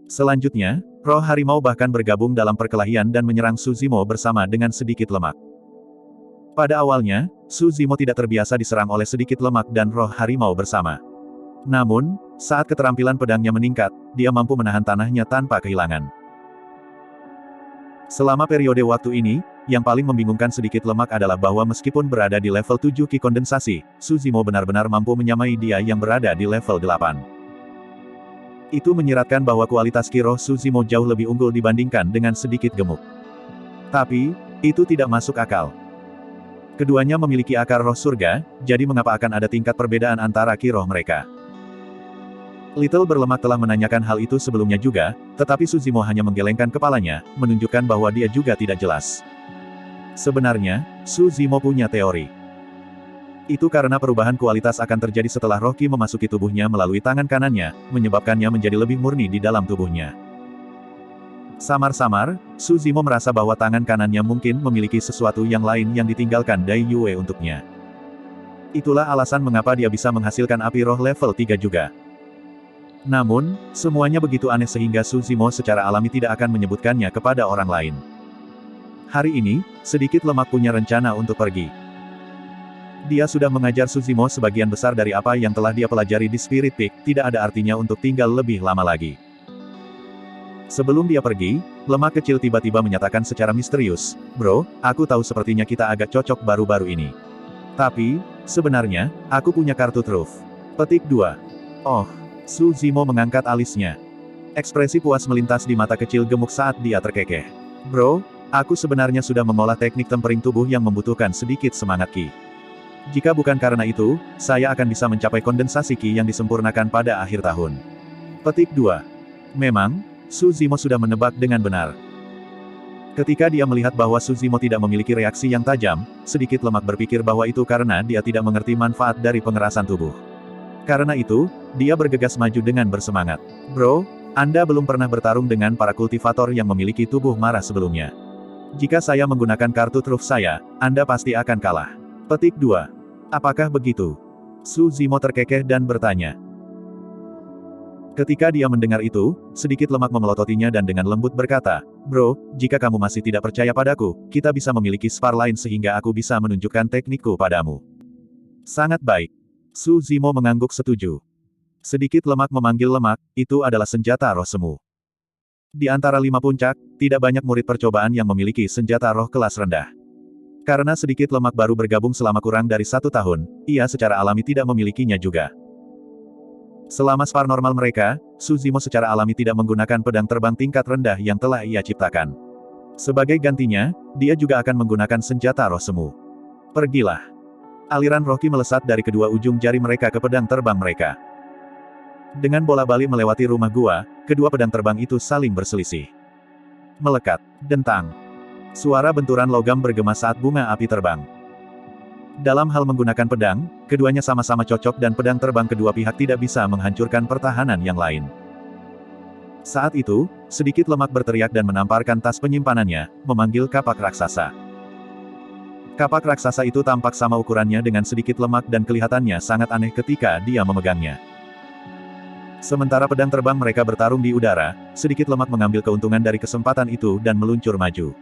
Selanjutnya, roh harimau bahkan bergabung dalam perkelahian dan menyerang Suzimo bersama dengan sedikit lemak. Pada awalnya, Suzimo tidak terbiasa diserang oleh sedikit lemak dan roh harimau bersama. Namun, saat keterampilan pedangnya meningkat, dia mampu menahan tanahnya tanpa kehilangan. Selama periode waktu ini, yang paling membingungkan sedikit lemak adalah bahwa meskipun berada di level 7 Ki kondensasi, Suzimo benar-benar mampu menyamai dia yang berada di level 8. Itu menyiratkan bahwa kualitas Ki roh Suzimo jauh lebih unggul dibandingkan dengan sedikit gemuk. Tapi, itu tidak masuk akal. Keduanya memiliki akar roh surga, jadi mengapa akan ada tingkat perbedaan antara Ki roh mereka? Little berlemak telah menanyakan hal itu sebelumnya juga, tetapi Suzimo hanya menggelengkan kepalanya, menunjukkan bahwa dia juga tidak jelas. Sebenarnya, Suzimo punya teori. Itu karena perubahan kualitas akan terjadi setelah roh Ki memasuki tubuhnya melalui tangan kanannya, menyebabkannya menjadi lebih murni di dalam tubuhnya. Samar-samar, Suzimo merasa bahwa tangan kanannya mungkin memiliki sesuatu yang lain yang ditinggalkan Dai Yue untuknya. Itulah alasan mengapa dia bisa menghasilkan api roh level 3 juga. Namun, semuanya begitu aneh sehingga Suzimo secara alami tidak akan menyebutkannya kepada orang lain. Hari ini, sedikit lemak punya rencana untuk pergi. Dia sudah mengajar Suzimo sebagian besar dari apa yang telah dia pelajari di Spirit Peak, tidak ada artinya untuk tinggal lebih lama lagi. Sebelum dia pergi, lemak kecil tiba-tiba menyatakan secara misterius, "Bro, aku tahu sepertinya kita agak cocok baru-baru ini. Tapi, sebenarnya, aku punya kartu truf." Petik 2. Oh, Su Zimo mengangkat alisnya. Ekspresi puas melintas di mata kecil gemuk saat dia terkekeh. "Bro, aku sebenarnya sudah mengolah teknik tempering tubuh yang membutuhkan sedikit semangat Ki. Jika bukan karena itu, saya akan bisa mencapai kondensasi Ki yang disempurnakan pada akhir tahun." Petik 2. Memang, Su Zimo sudah menebak dengan benar. Ketika dia melihat bahwa Su Zimo tidak memiliki reaksi yang tajam, sedikit lemak berpikir bahwa itu karena dia tidak mengerti manfaat dari pengerasan tubuh. Karena itu, dia bergegas maju dengan bersemangat. "Bro, Anda belum pernah bertarung dengan para kultivator yang memiliki tubuh marah sebelumnya. Jika saya menggunakan kartu truf saya, Anda pasti akan kalah." Petik 2. Apakah begitu? Su Zimo terkekeh dan bertanya. Ketika dia mendengar itu, sedikit lemak memelototinya dan dengan lembut berkata, "Bro, jika kamu masih tidak percaya padaku, kita bisa memiliki spar lain sehingga aku bisa menunjukkan teknikku padamu." Sangat baik. Su Zimo mengangguk setuju. Sedikit lemak memanggil lemak, itu adalah senjata roh semu. Di antara 5 puncak, tidak banyak murid percobaan yang memiliki senjata roh kelas rendah. Karena sedikit lemak baru bergabung selama kurang dari 1 tahun, ia secara alami tidak memilikinya juga. Selama spar normal mereka, Su Zimo secara alami tidak menggunakan pedang terbang tingkat rendah yang telah ia ciptakan. Sebagai gantinya, dia juga akan menggunakan senjata roh semu. Pergilah. Aliran roh Ki melesat dari kedua ujung jari mereka ke pedang terbang mereka. Dengan bola-balik melewati rumah gua, kedua pedang terbang itu saling berselisih. Melekat. Dentang. Suara benturan logam bergema saat bunga api terbang. Dalam hal menggunakan pedang, keduanya sama-sama cocok dan pedang terbang kedua pihak tidak bisa menghancurkan pertahanan yang lain. Saat itu, sedikit lemak berteriak dan menamparkan tas penyimpanannya, memanggil kapak raksasa. Kapak raksasa itu tampak sama ukurannya dengan sedikit lemak dan kelihatannya sangat aneh ketika dia memegangnya. Sementara pedang terbang mereka bertarung di udara, sedikit lemak mengambil keuntungan dari kesempatan itu dan meluncur maju.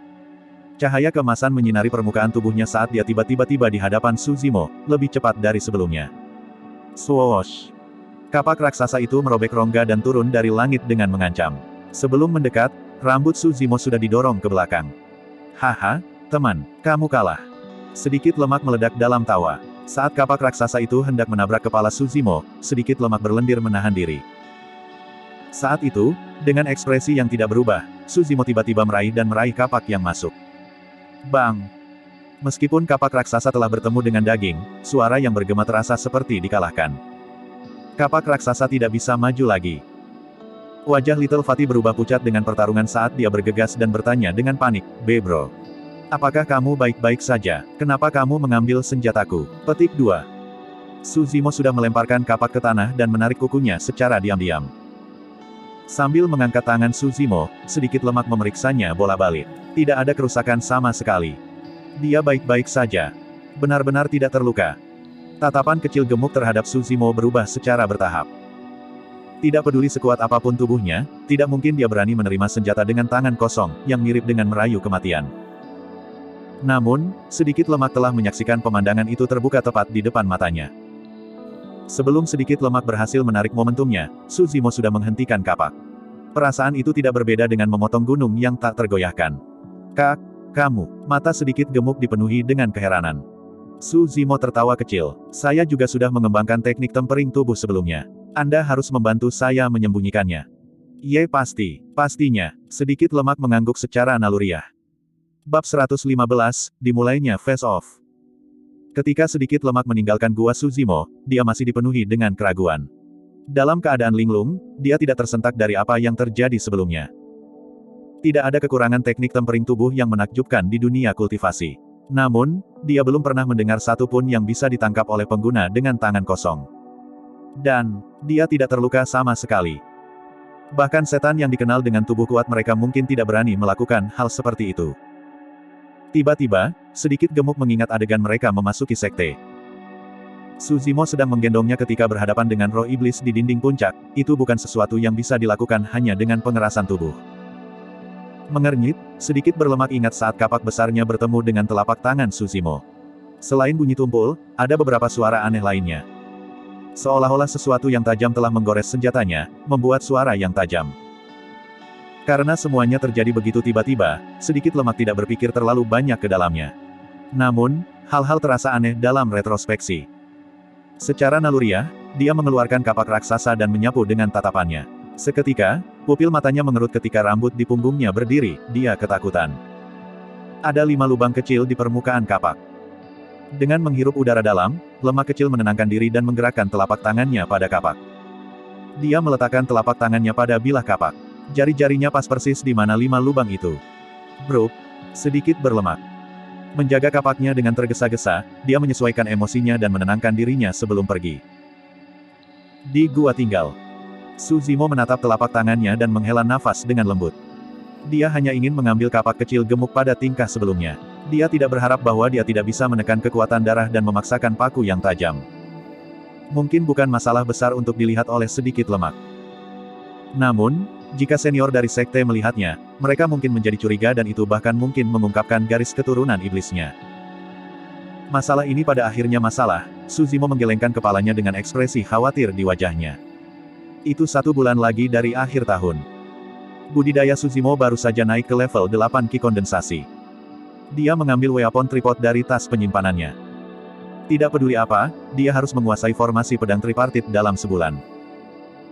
Cahaya keemasan menyinari permukaan tubuhnya saat dia tiba-tiba di hadapan Su Zimo, lebih cepat dari sebelumnya. Swoosh! Kapak raksasa itu merobek rongga dan turun dari langit dengan mengancam. Sebelum mendekat, rambut Su Zimo sudah didorong ke belakang. "Haha, teman, kamu kalah." Sedikit lemak meledak dalam tawa. Saat kapak raksasa itu hendak menabrak kepala Su Zimo, sedikit lemak berlendir menahan diri. Saat itu, dengan ekspresi yang tidak berubah, Su Zimo tiba-tiba meraih kapak yang masuk. Bang! Meskipun kapak raksasa telah bertemu dengan daging, suara yang bergema terasa seperti dikalahkan. Kapak raksasa tidak bisa maju lagi. Wajah Little Fatty berubah pucat dengan pertarungan saat dia bergegas dan bertanya dengan panik, "Bro. Apakah kamu baik-baik saja? Kenapa kamu mengambil senjataku?" Petik 2. Su Zimo sudah melemparkan kapak ke tanah dan menarik kukunya secara diam-diam. Sambil mengangkat tangan Su Zimo, sedikit lemak memeriksanya bola-balik. Tidak ada kerusakan sama sekali. Dia baik-baik saja. Benar-benar tidak terluka. Tatapan kecil gemuk terhadap Su Zimo berubah secara bertahap. Tidak peduli sekuat apapun tubuhnya, tidak mungkin dia berani menerima senjata dengan tangan kosong, yang mirip dengan merayu kematian. Namun, sedikit lemak telah menyaksikan pemandangan itu terbuka tepat di depan matanya. Sebelum sedikit lemak berhasil menarik momentumnya, Su Zimo sudah menghentikan kapak. Perasaan itu tidak berbeda dengan memotong gunung yang tak tergoyahkan. Kamu." Mata sedikit gemuk dipenuhi dengan keheranan. Su Zimo tertawa kecil. "Saya juga sudah mengembangkan teknik tempering tubuh sebelumnya. Anda harus membantu saya menyembunyikannya." "Ye pasti. Pastinya." Sedikit lemak mengangguk secara naluriah. Bab 115, dimulainya Face Off. Ketika sedikit lemak meninggalkan gua Su Zimo, dia masih dipenuhi dengan keraguan. Dalam keadaan linglung, dia tidak tersentak dari apa yang terjadi sebelumnya. Tidak ada kekurangan teknik tempering tubuh yang menakjubkan di dunia kultivasi. Namun, dia belum pernah mendengar satu pun yang bisa ditangkap oleh pengguna dengan tangan kosong. Dan, dia tidak terluka sama sekali. Bahkan setan yang dikenal dengan tubuh kuat mereka mungkin tidak berani melakukan hal seperti itu. Tiba-tiba, sedikit gemuk mengingat adegan mereka memasuki sekte. Su Zimo sedang menggendongnya ketika berhadapan dengan roh iblis di dinding puncak, itu bukan sesuatu yang bisa dilakukan hanya dengan pengerasan tubuh. Mengernyit, sedikit berlemak ingat saat kapak besarnya bertemu dengan telapak tangan Su Zimo. Selain bunyi tumpul, ada beberapa suara aneh lainnya. Seolah-olah sesuatu yang tajam telah menggores senjatanya, membuat suara yang tajam. Karena semuanya terjadi begitu tiba-tiba, sedikit lemak tidak berpikir terlalu banyak ke dalamnya. Namun, hal-hal terasa aneh dalam retrospeksi. Secara naluriah, dia mengeluarkan kapak raksasa dan menyapu dengan tatapannya. Seketika, pupil matanya mengerut ketika rambut di punggungnya berdiri, dia ketakutan. Ada 5 lubang kecil di permukaan kapak. Dengan menghirup udara dalam, lemak kecil menenangkan diri dan menggerakkan telapak tangannya pada kapak. Dia meletakkan telapak tangannya pada bilah kapak. Jari-jarinya pas persis di mana 5 lubang itu. Brup, sedikit berlemak. Menjaga kapaknya dengan tergesa-gesa, dia menyesuaikan emosinya dan menenangkan dirinya sebelum pergi. Di gua tinggal, Su Zimo menatap telapak tangannya dan menghela nafas dengan lembut. Dia hanya ingin mengambil kapak kecil gemuk pada tingkah sebelumnya. Dia tidak berharap bahwa dia tidak bisa menekan kekuatan darah dan memaksakan paku yang tajam. Mungkin bukan masalah besar untuk dilihat oleh sedikit lemak. Namun, jika senior dari sekte melihatnya, mereka mungkin menjadi curiga dan itu bahkan mungkin mengungkapkan garis keturunan iblisnya. Masalah ini pada akhirnya masalah, Su Zimo menggelengkan kepalanya dengan ekspresi khawatir di wajahnya. Itu 1 bulan lagi dari akhir tahun. Budidaya Su Zimo baru saja naik ke level 8 Ki kondensasi. Dia mengambil weapon tripod dari tas penyimpanannya. Tidak peduli apa, dia harus menguasai formasi pedang tripartit dalam sebulan.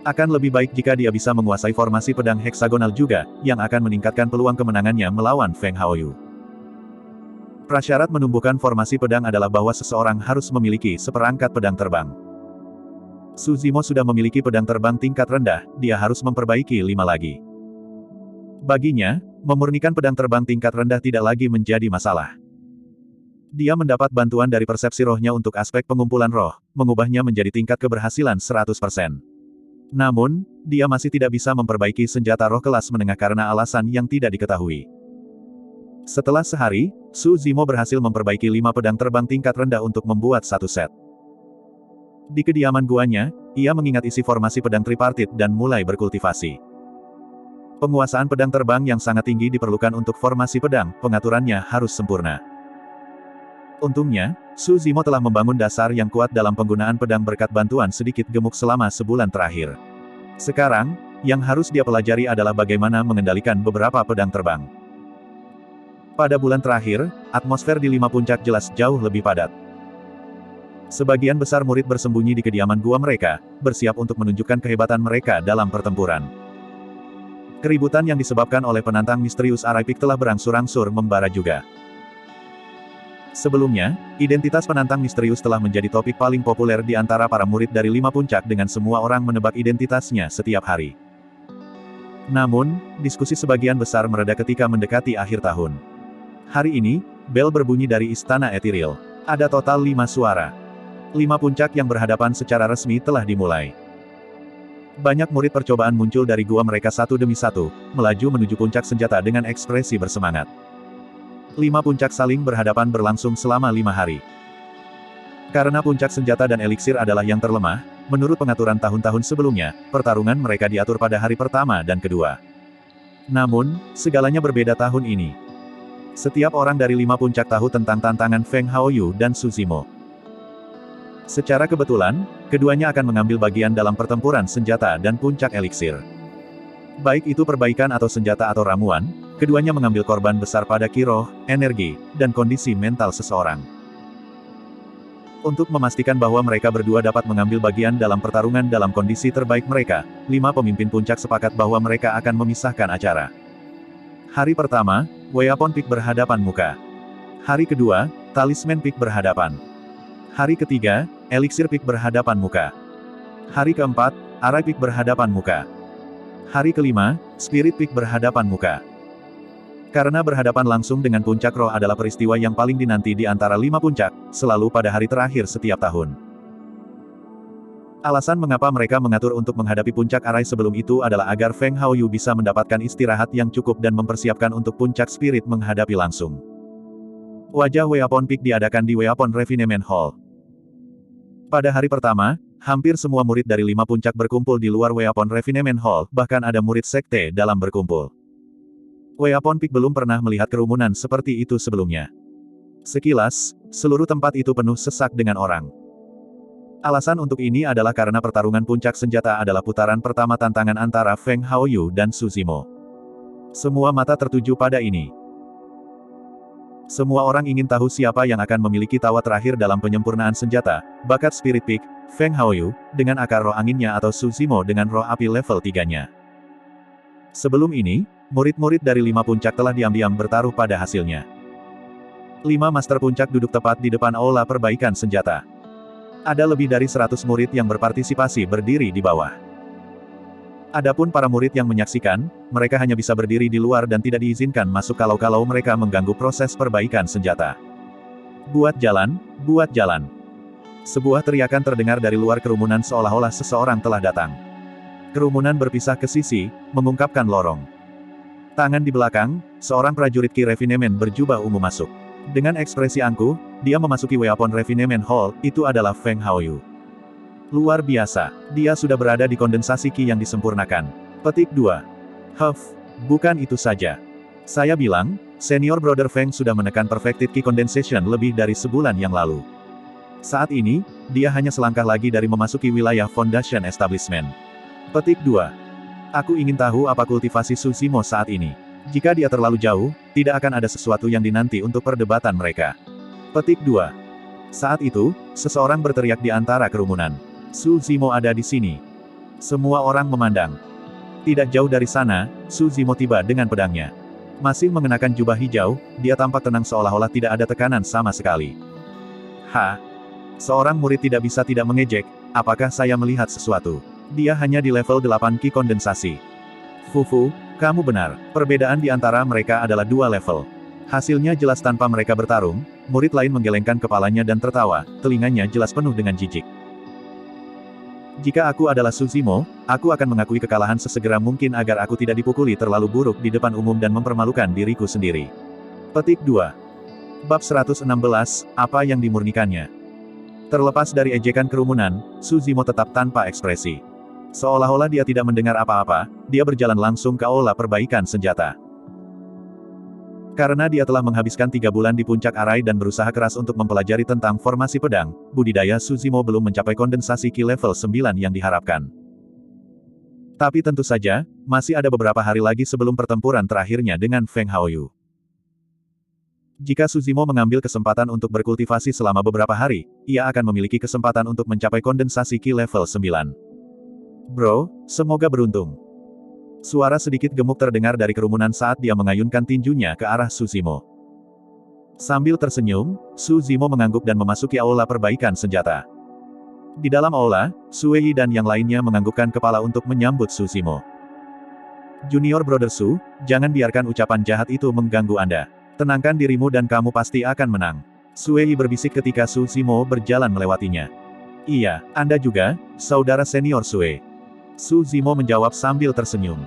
Akan lebih baik jika dia bisa menguasai formasi pedang heksagonal juga, yang akan meningkatkan peluang kemenangannya melawan Feng Haoyu. Prasyarat menumbuhkan formasi pedang adalah bahwa seseorang harus memiliki seperangkat pedang terbang. Su Zimo sudah memiliki pedang terbang tingkat rendah, dia harus memperbaiki 5 lagi. Baginya, memurnikan pedang terbang tingkat rendah tidak lagi menjadi masalah. Dia mendapat bantuan dari persepsi rohnya untuk aspek pengumpulan roh, mengubahnya menjadi tingkat keberhasilan 100%. Namun, dia masih tidak bisa memperbaiki senjata roh kelas menengah karena alasan yang tidak diketahui. Setelah sehari, Su Zimo berhasil memperbaiki 5 pedang terbang tingkat rendah untuk membuat 1 set. Di kediaman guanya, ia mengingat isi formasi pedang tripartit dan mulai berkultivasi. Penguasaan pedang terbang yang sangat tinggi diperlukan untuk formasi pedang, pengaturannya harus sempurna. Untungnya, Su Zimo telah membangun dasar yang kuat dalam penggunaan pedang berkat bantuan sedikit gemuk selama sebulan terakhir. Sekarang, yang harus dia pelajari adalah bagaimana mengendalikan beberapa pedang terbang. Pada bulan terakhir, atmosfer di 5 puncak jelas jauh lebih padat. Sebagian besar murid bersembunyi di kediaman gua mereka, bersiap untuk menunjukkan kehebatan mereka dalam pertempuran. Keributan yang disebabkan oleh penantang misterius Araipik telah berangsur-angsur membara juga. Sebelumnya, identitas penantang misterius telah menjadi topik paling populer di antara para murid dari 5 puncak dengan semua orang menebak identitasnya setiap hari. Namun, diskusi sebagian besar mereda ketika mendekati akhir tahun. Hari ini, bel berbunyi dari Istana Ethereal. Ada total 5 suara. 5 puncak yang berhadapan secara resmi telah dimulai. Banyak murid percobaan muncul dari gua mereka satu demi satu, melaju menuju puncak senjata dengan ekspresi bersemangat. 5 puncak saling berhadapan berlangsung selama 5 hari. Karena puncak senjata dan eliksir adalah yang terlemah, menurut pengaturan tahun-tahun sebelumnya, pertarungan mereka diatur pada hari pertama dan kedua. Namun, segalanya berbeda tahun ini. Setiap orang dari 5 puncak tahu tentang tantangan Feng Haoyu dan Su Zimo. Secara kebetulan, keduanya akan mengambil bagian dalam pertempuran senjata dan puncak eliksir. Baik itu perbaikan atau senjata atau ramuan, keduanya mengambil korban besar pada kiroh, energi, dan kondisi mental seseorang. Untuk memastikan bahwa mereka berdua dapat mengambil bagian dalam pertarungan dalam kondisi terbaik mereka, 5 pemimpin puncak sepakat bahwa mereka akan memisahkan acara. Hari pertama, Weapon Peak berhadapan muka. Hari kedua, Talisman Peak berhadapan. Hari ketiga, Elixir Peak berhadapan muka. Hari keempat, Arai Peak berhadapan muka. Hari kelima, Spirit Peak berhadapan muka. Karena berhadapan langsung dengan puncak roh adalah peristiwa yang paling dinanti di antara 5 puncak, selalu pada hari terakhir setiap tahun. Alasan mengapa mereka mengatur untuk menghadapi puncak Arai sebelum itu adalah agar Feng Haoyu bisa mendapatkan istirahat yang cukup dan mempersiapkan untuk puncak Spirit menghadapi langsung. Wajah Weapon Peak diadakan di Weapon Refinement Hall. Pada hari pertama, hampir semua murid dari 5 puncak berkumpul di luar Weapon Refinement Hall, bahkan ada murid sekte dalam berkumpul. Weapon Peak belum pernah melihat kerumunan seperti itu sebelumnya. Sekilas, seluruh tempat itu penuh sesak dengan orang. Alasan untuk ini adalah karena pertarungan puncak senjata adalah putaran pertama tantangan antara Feng Haoyu dan Su Zimo. Semua mata tertuju pada ini. Semua orang ingin tahu siapa yang akan memiliki tawa terakhir dalam penyempurnaan senjata, bakat Spirit Peak, Feng Haoyu, dengan akar roh anginnya atau Su Zimo dengan roh api level 3-nya. Sebelum ini, murid-murid dari 5 puncak telah diam-diam bertaruh pada hasilnya. 5 master puncak duduk tepat di depan aula perbaikan senjata. Ada lebih dari 100 murid yang berpartisipasi berdiri di bawah. Adapun para murid yang menyaksikan, mereka hanya bisa berdiri di luar dan tidak diizinkan masuk kalau mereka mengganggu proses perbaikan senjata. Buat jalan, buat jalan. Sebuah teriakan terdengar dari luar kerumunan seolah-olah seseorang telah datang. Kerumunan berpisah ke sisi, mengungkapkan lorong. Tangan di belakang, seorang prajurit Ki Refinement berjubah ungu masuk. Dengan ekspresi angkuh, dia memasuki Weapon Refinement Hall, itu adalah Feng Haoyu. Luar biasa, dia sudah berada di kondensasi Ki yang disempurnakan. Petik 2. Huff, bukan itu saja. Saya bilang, Senior Brother Feng sudah menekan Perfected Ki Condensation lebih dari sebulan yang lalu. Saat ini, dia hanya selangkah lagi dari memasuki wilayah Foundation Establishment. Petik 2. Aku ingin tahu apa kultivasi Su Zimo saat ini. Jika dia terlalu jauh, tidak akan ada sesuatu yang dinanti untuk perdebatan mereka. Petik 2. Saat itu, seseorang berteriak di antara kerumunan. Su Zimo ada di sini. Semua orang memandang. Tidak jauh dari sana, Su Zimo tiba dengan pedangnya. Masih mengenakan jubah hijau, dia tampak tenang seolah-olah tidak ada tekanan sama sekali. Seorang murid tidak bisa tidak mengejek, apakah saya melihat sesuatu? Dia hanya di level 8 Ki kondensasi. Fufu, kamu benar, perbedaan di antara mereka adalah 2 level. Hasilnya jelas tanpa mereka bertarung, murid lain menggelengkan kepalanya dan tertawa, telinganya jelas penuh dengan jijik. Jika aku adalah Su Zimo, aku akan mengakui kekalahan sesegera mungkin agar aku tidak dipukuli terlalu buruk di depan umum dan mempermalukan diriku sendiri. Petik 2. Bab 116, apa yang dimurnikannya? Terlepas dari ejekan kerumunan, Su Zimo tetap tanpa ekspresi. Seolah-olah dia tidak mendengar apa-apa, dia berjalan langsung ke aula perbaikan senjata. Karena dia telah menghabiskan 3 bulan di puncak arai dan berusaha keras untuk mempelajari tentang formasi pedang, budidaya Su Zimo belum mencapai kondensasi Ki level 9 yang diharapkan. Tapi tentu saja, masih ada beberapa hari lagi sebelum pertempuran terakhirnya dengan Feng Haoyu. Jika Su Zimo mengambil kesempatan untuk berkultivasi selama beberapa hari, ia akan memiliki kesempatan untuk mencapai kondensasi Ki level 9. Bro, semoga beruntung. Suara sedikit gemuk terdengar dari kerumunan saat dia mengayunkan tinjunya ke arah Su Zimo. Sambil tersenyum, Su Zimo mengangguk dan memasuki aula perbaikan senjata. Di dalam aula, Su Wei dan yang lainnya menganggukkan kepala untuk menyambut Su Zimo. Junior Brother Su, jangan biarkan ucapan jahat itu mengganggu Anda. Tenangkan dirimu dan kamu pasti akan menang. Su Wei berbisik ketika Su Zimo berjalan melewatinya. Iya, Anda juga, saudara senior Su Wei. Su Zimo menjawab sambil tersenyum.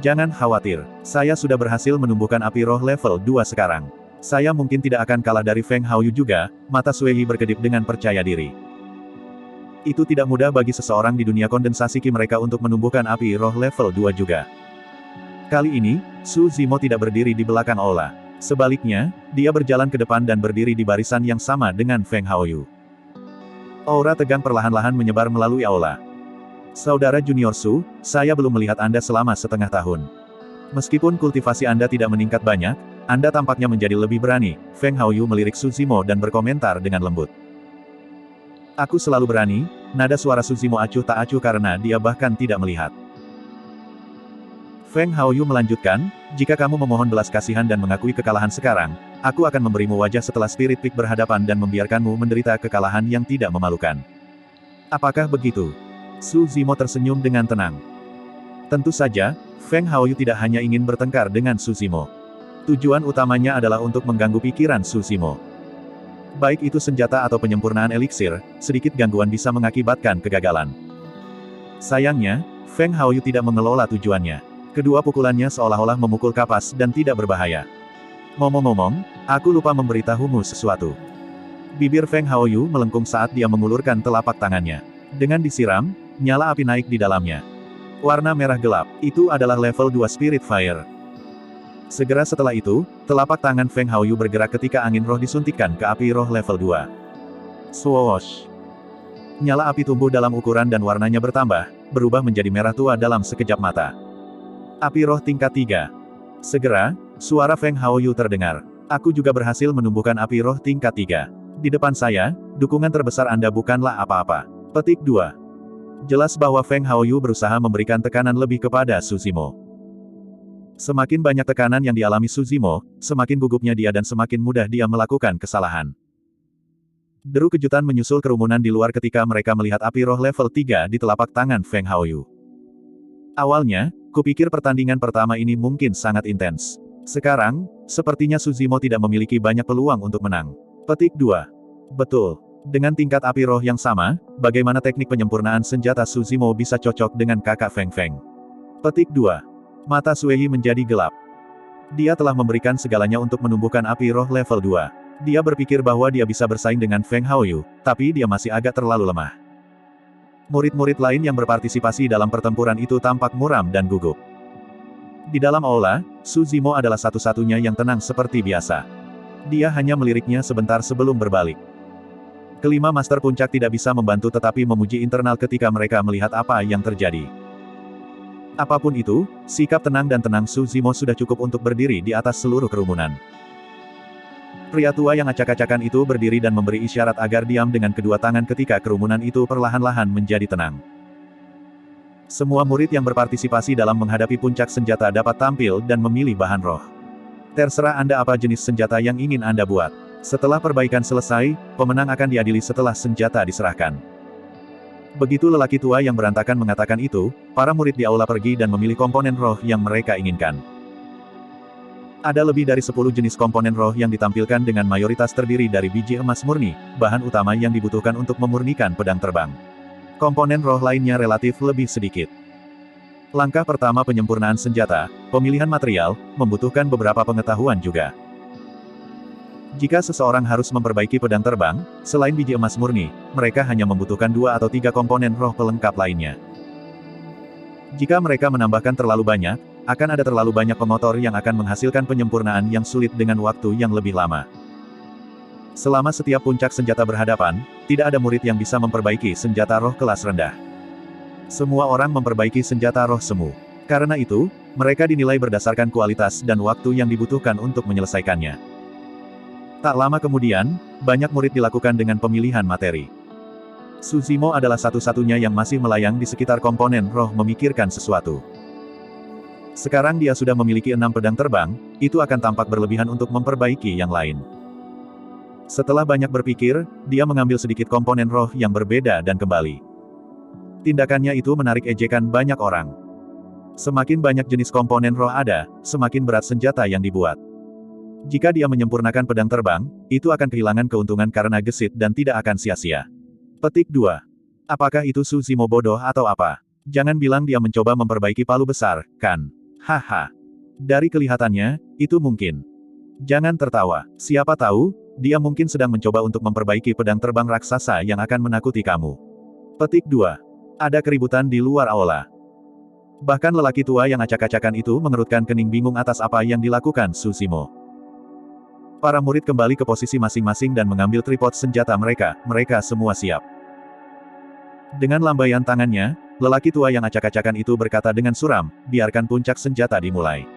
Jangan khawatir, saya sudah berhasil menumbuhkan api roh level 2 sekarang. Saya mungkin tidak akan kalah dari Feng Haoyu juga, mata Su Wei berkedip dengan percaya diri. Itu tidak mudah bagi seseorang di dunia kondensasi Ki mereka untuk menumbuhkan api roh level 2 juga. Kali ini, Su Zimo tidak berdiri di belakang aula. Sebaliknya, dia berjalan ke depan dan berdiri di barisan yang sama dengan Feng Haoyu. Aura tegang perlahan-lahan menyebar melalui aula. Saudara Junior Su, saya belum melihat Anda selama setengah tahun. Meskipun kultivasi Anda tidak meningkat banyak, Anda tampaknya menjadi lebih berani. Feng Haoyu melirik Su Zimo dan berkomentar dengan lembut. Aku selalu berani, nada suara Su Zimo acuh tak acuh karena dia bahkan tidak melihat. Feng Haoyu melanjutkan, jika kamu memohon belas kasihan dan mengakui kekalahan sekarang, aku akan memberimu wajah setelah Spirit Peak berhadapan dan membiarkanmu menderita kekalahan yang tidak memalukan. Apakah begitu? Su Zimo tersenyum dengan tenang. Tentu saja, Feng Haoyu tidak hanya ingin bertengkar dengan Su Zimo. Tujuan utamanya adalah untuk mengganggu pikiran Su Zimo. Baik itu senjata atau penyempurnaan eliksir, sedikit gangguan bisa mengakibatkan kegagalan. Sayangnya, Feng Haoyu tidak mengelola tujuannya. Kedua pukulannya seolah-olah memukul kapas dan tidak berbahaya. Ngomong-ngomong, aku lupa memberitahumu sesuatu. Bibir Feng Haoyu melengkung saat dia mengulurkan telapak tangannya. Dengan disiram, nyala api naik di dalamnya. Warna merah gelap, itu adalah level 2 Spirit Fire. Segera setelah itu, telapak tangan Feng Haoyu bergerak ketika angin roh disuntikkan ke api roh level 2. Swoosh! Nyala api tumbuh dalam ukuran dan warnanya bertambah, berubah menjadi merah tua dalam sekejap mata. Api roh tingkat 3. Segera, suara Feng Haoyu terdengar. Aku juga berhasil menumbuhkan api roh tingkat 3. Di depan saya, dukungan terbesar Anda bukanlah apa-apa. Petik 2. Jelas bahwa Feng Haoyu berusaha memberikan tekanan lebih kepada Suzimo. Semakin banyak tekanan yang dialami Suzimo, semakin gugupnya dia dan semakin mudah dia melakukan kesalahan. Deru kejutan menyusul kerumunan di luar ketika mereka melihat api roh level 3 di telapak tangan Feng Haoyu. Awalnya, kupikir pertandingan pertama ini mungkin sangat intens. Sekarang, sepertinya Suzimo tidak memiliki banyak peluang untuk menang. Petik 2. Betul. Dengan tingkat api roh yang sama, bagaimana teknik penyempurnaan senjata Suzimo bisa cocok dengan kakak Feng Feng? Petik 2. Mata Sueyi menjadi gelap. Dia telah memberikan segalanya untuk menumbuhkan api roh level 2. Dia berpikir bahwa dia bisa bersaing dengan Feng Haoyu, tapi dia masih agak terlalu lemah. Murid-murid lain yang berpartisipasi dalam pertempuran itu tampak muram dan gugup. Di dalam aula, Suzimo adalah satu-satunya yang tenang seperti biasa. Dia hanya meliriknya sebentar sebelum berbalik. Kelima Master Puncak tidak bisa membantu tetapi memuji internal ketika mereka melihat apa yang terjadi. Apapun itu, sikap tenang dan tenang Suzimo sudah cukup untuk berdiri di atas seluruh kerumunan. Pria tua yang acak-acakan itu berdiri dan memberi isyarat agar diam dengan kedua tangan ketika kerumunan itu perlahan-lahan menjadi tenang. Semua murid yang berpartisipasi dalam menghadapi puncak senjata dapat tampil dan memilih bahan roh. Terserah Anda apa jenis senjata yang ingin Anda buat. Setelah perbaikan selesai, pemenang akan diadili setelah senjata diserahkan. Begitu lelaki tua yang berantakan mengatakan itu, para murid di aula pergi dan memilih komponen roh yang mereka inginkan. Ada lebih dari 10 jenis komponen roh yang ditampilkan dengan mayoritas terdiri dari biji emas murni, bahan utama yang dibutuhkan untuk memurnikan pedang terbang. Komponen roh lainnya relatif lebih sedikit. Langkah pertama penyempurnaan senjata, pemilihan material, membutuhkan beberapa pengetahuan juga. Jika seseorang harus memperbaiki pedang terbang, selain biji emas murni, mereka hanya membutuhkan 2 atau 3 komponen roh pelengkap lainnya. Jika mereka menambahkan terlalu banyak, akan ada terlalu banyak pemotor yang akan menghasilkan penyempurnaan yang sulit dengan waktu yang lebih lama. Selama setiap puncak senjata berhadapan, tidak ada murid yang bisa memperbaiki senjata roh kelas rendah. Semua orang memperbaiki senjata roh semu. Karena itu, mereka dinilai berdasarkan kualitas dan waktu yang dibutuhkan untuk menyelesaikannya. Tak lama kemudian, banyak murid dilakukan dengan pemilihan materi. Suzimo adalah satu-satunya yang masih melayang di sekitar komponen roh memikirkan sesuatu. Sekarang dia sudah memiliki 6 pedang terbang, itu akan tampak berlebihan untuk memperbaiki yang lain. Setelah banyak berpikir, dia mengambil sedikit komponen roh yang berbeda dan kembali. Tindakannya itu menarik ejekan banyak orang. Semakin banyak jenis komponen roh ada, semakin berat senjata yang dibuat. Jika dia menyempurnakan pedang terbang, itu akan kehilangan keuntungan karena gesit dan tidak akan sia-sia. Petik 2. Apakah itu Suzimo bodoh atau apa? Jangan bilang dia mencoba memperbaiki palu besar, kan? Haha. Dari kelihatannya, itu mungkin. Jangan tertawa. Siapa tahu, dia mungkin sedang mencoba untuk memperbaiki pedang terbang raksasa yang akan menakuti kamu. Petik 2. Ada keributan di luar aula. Bahkan lelaki tua yang acak-acakan itu mengerutkan kening bingung atas apa yang dilakukan Suzimo. Para murid kembali ke posisi masing-masing dan mengambil tripod senjata mereka semua siap. Dengan lambaian tangannya, lelaki tua yang acak-acakan itu berkata dengan suram, biarkan puncak senjata dimulai.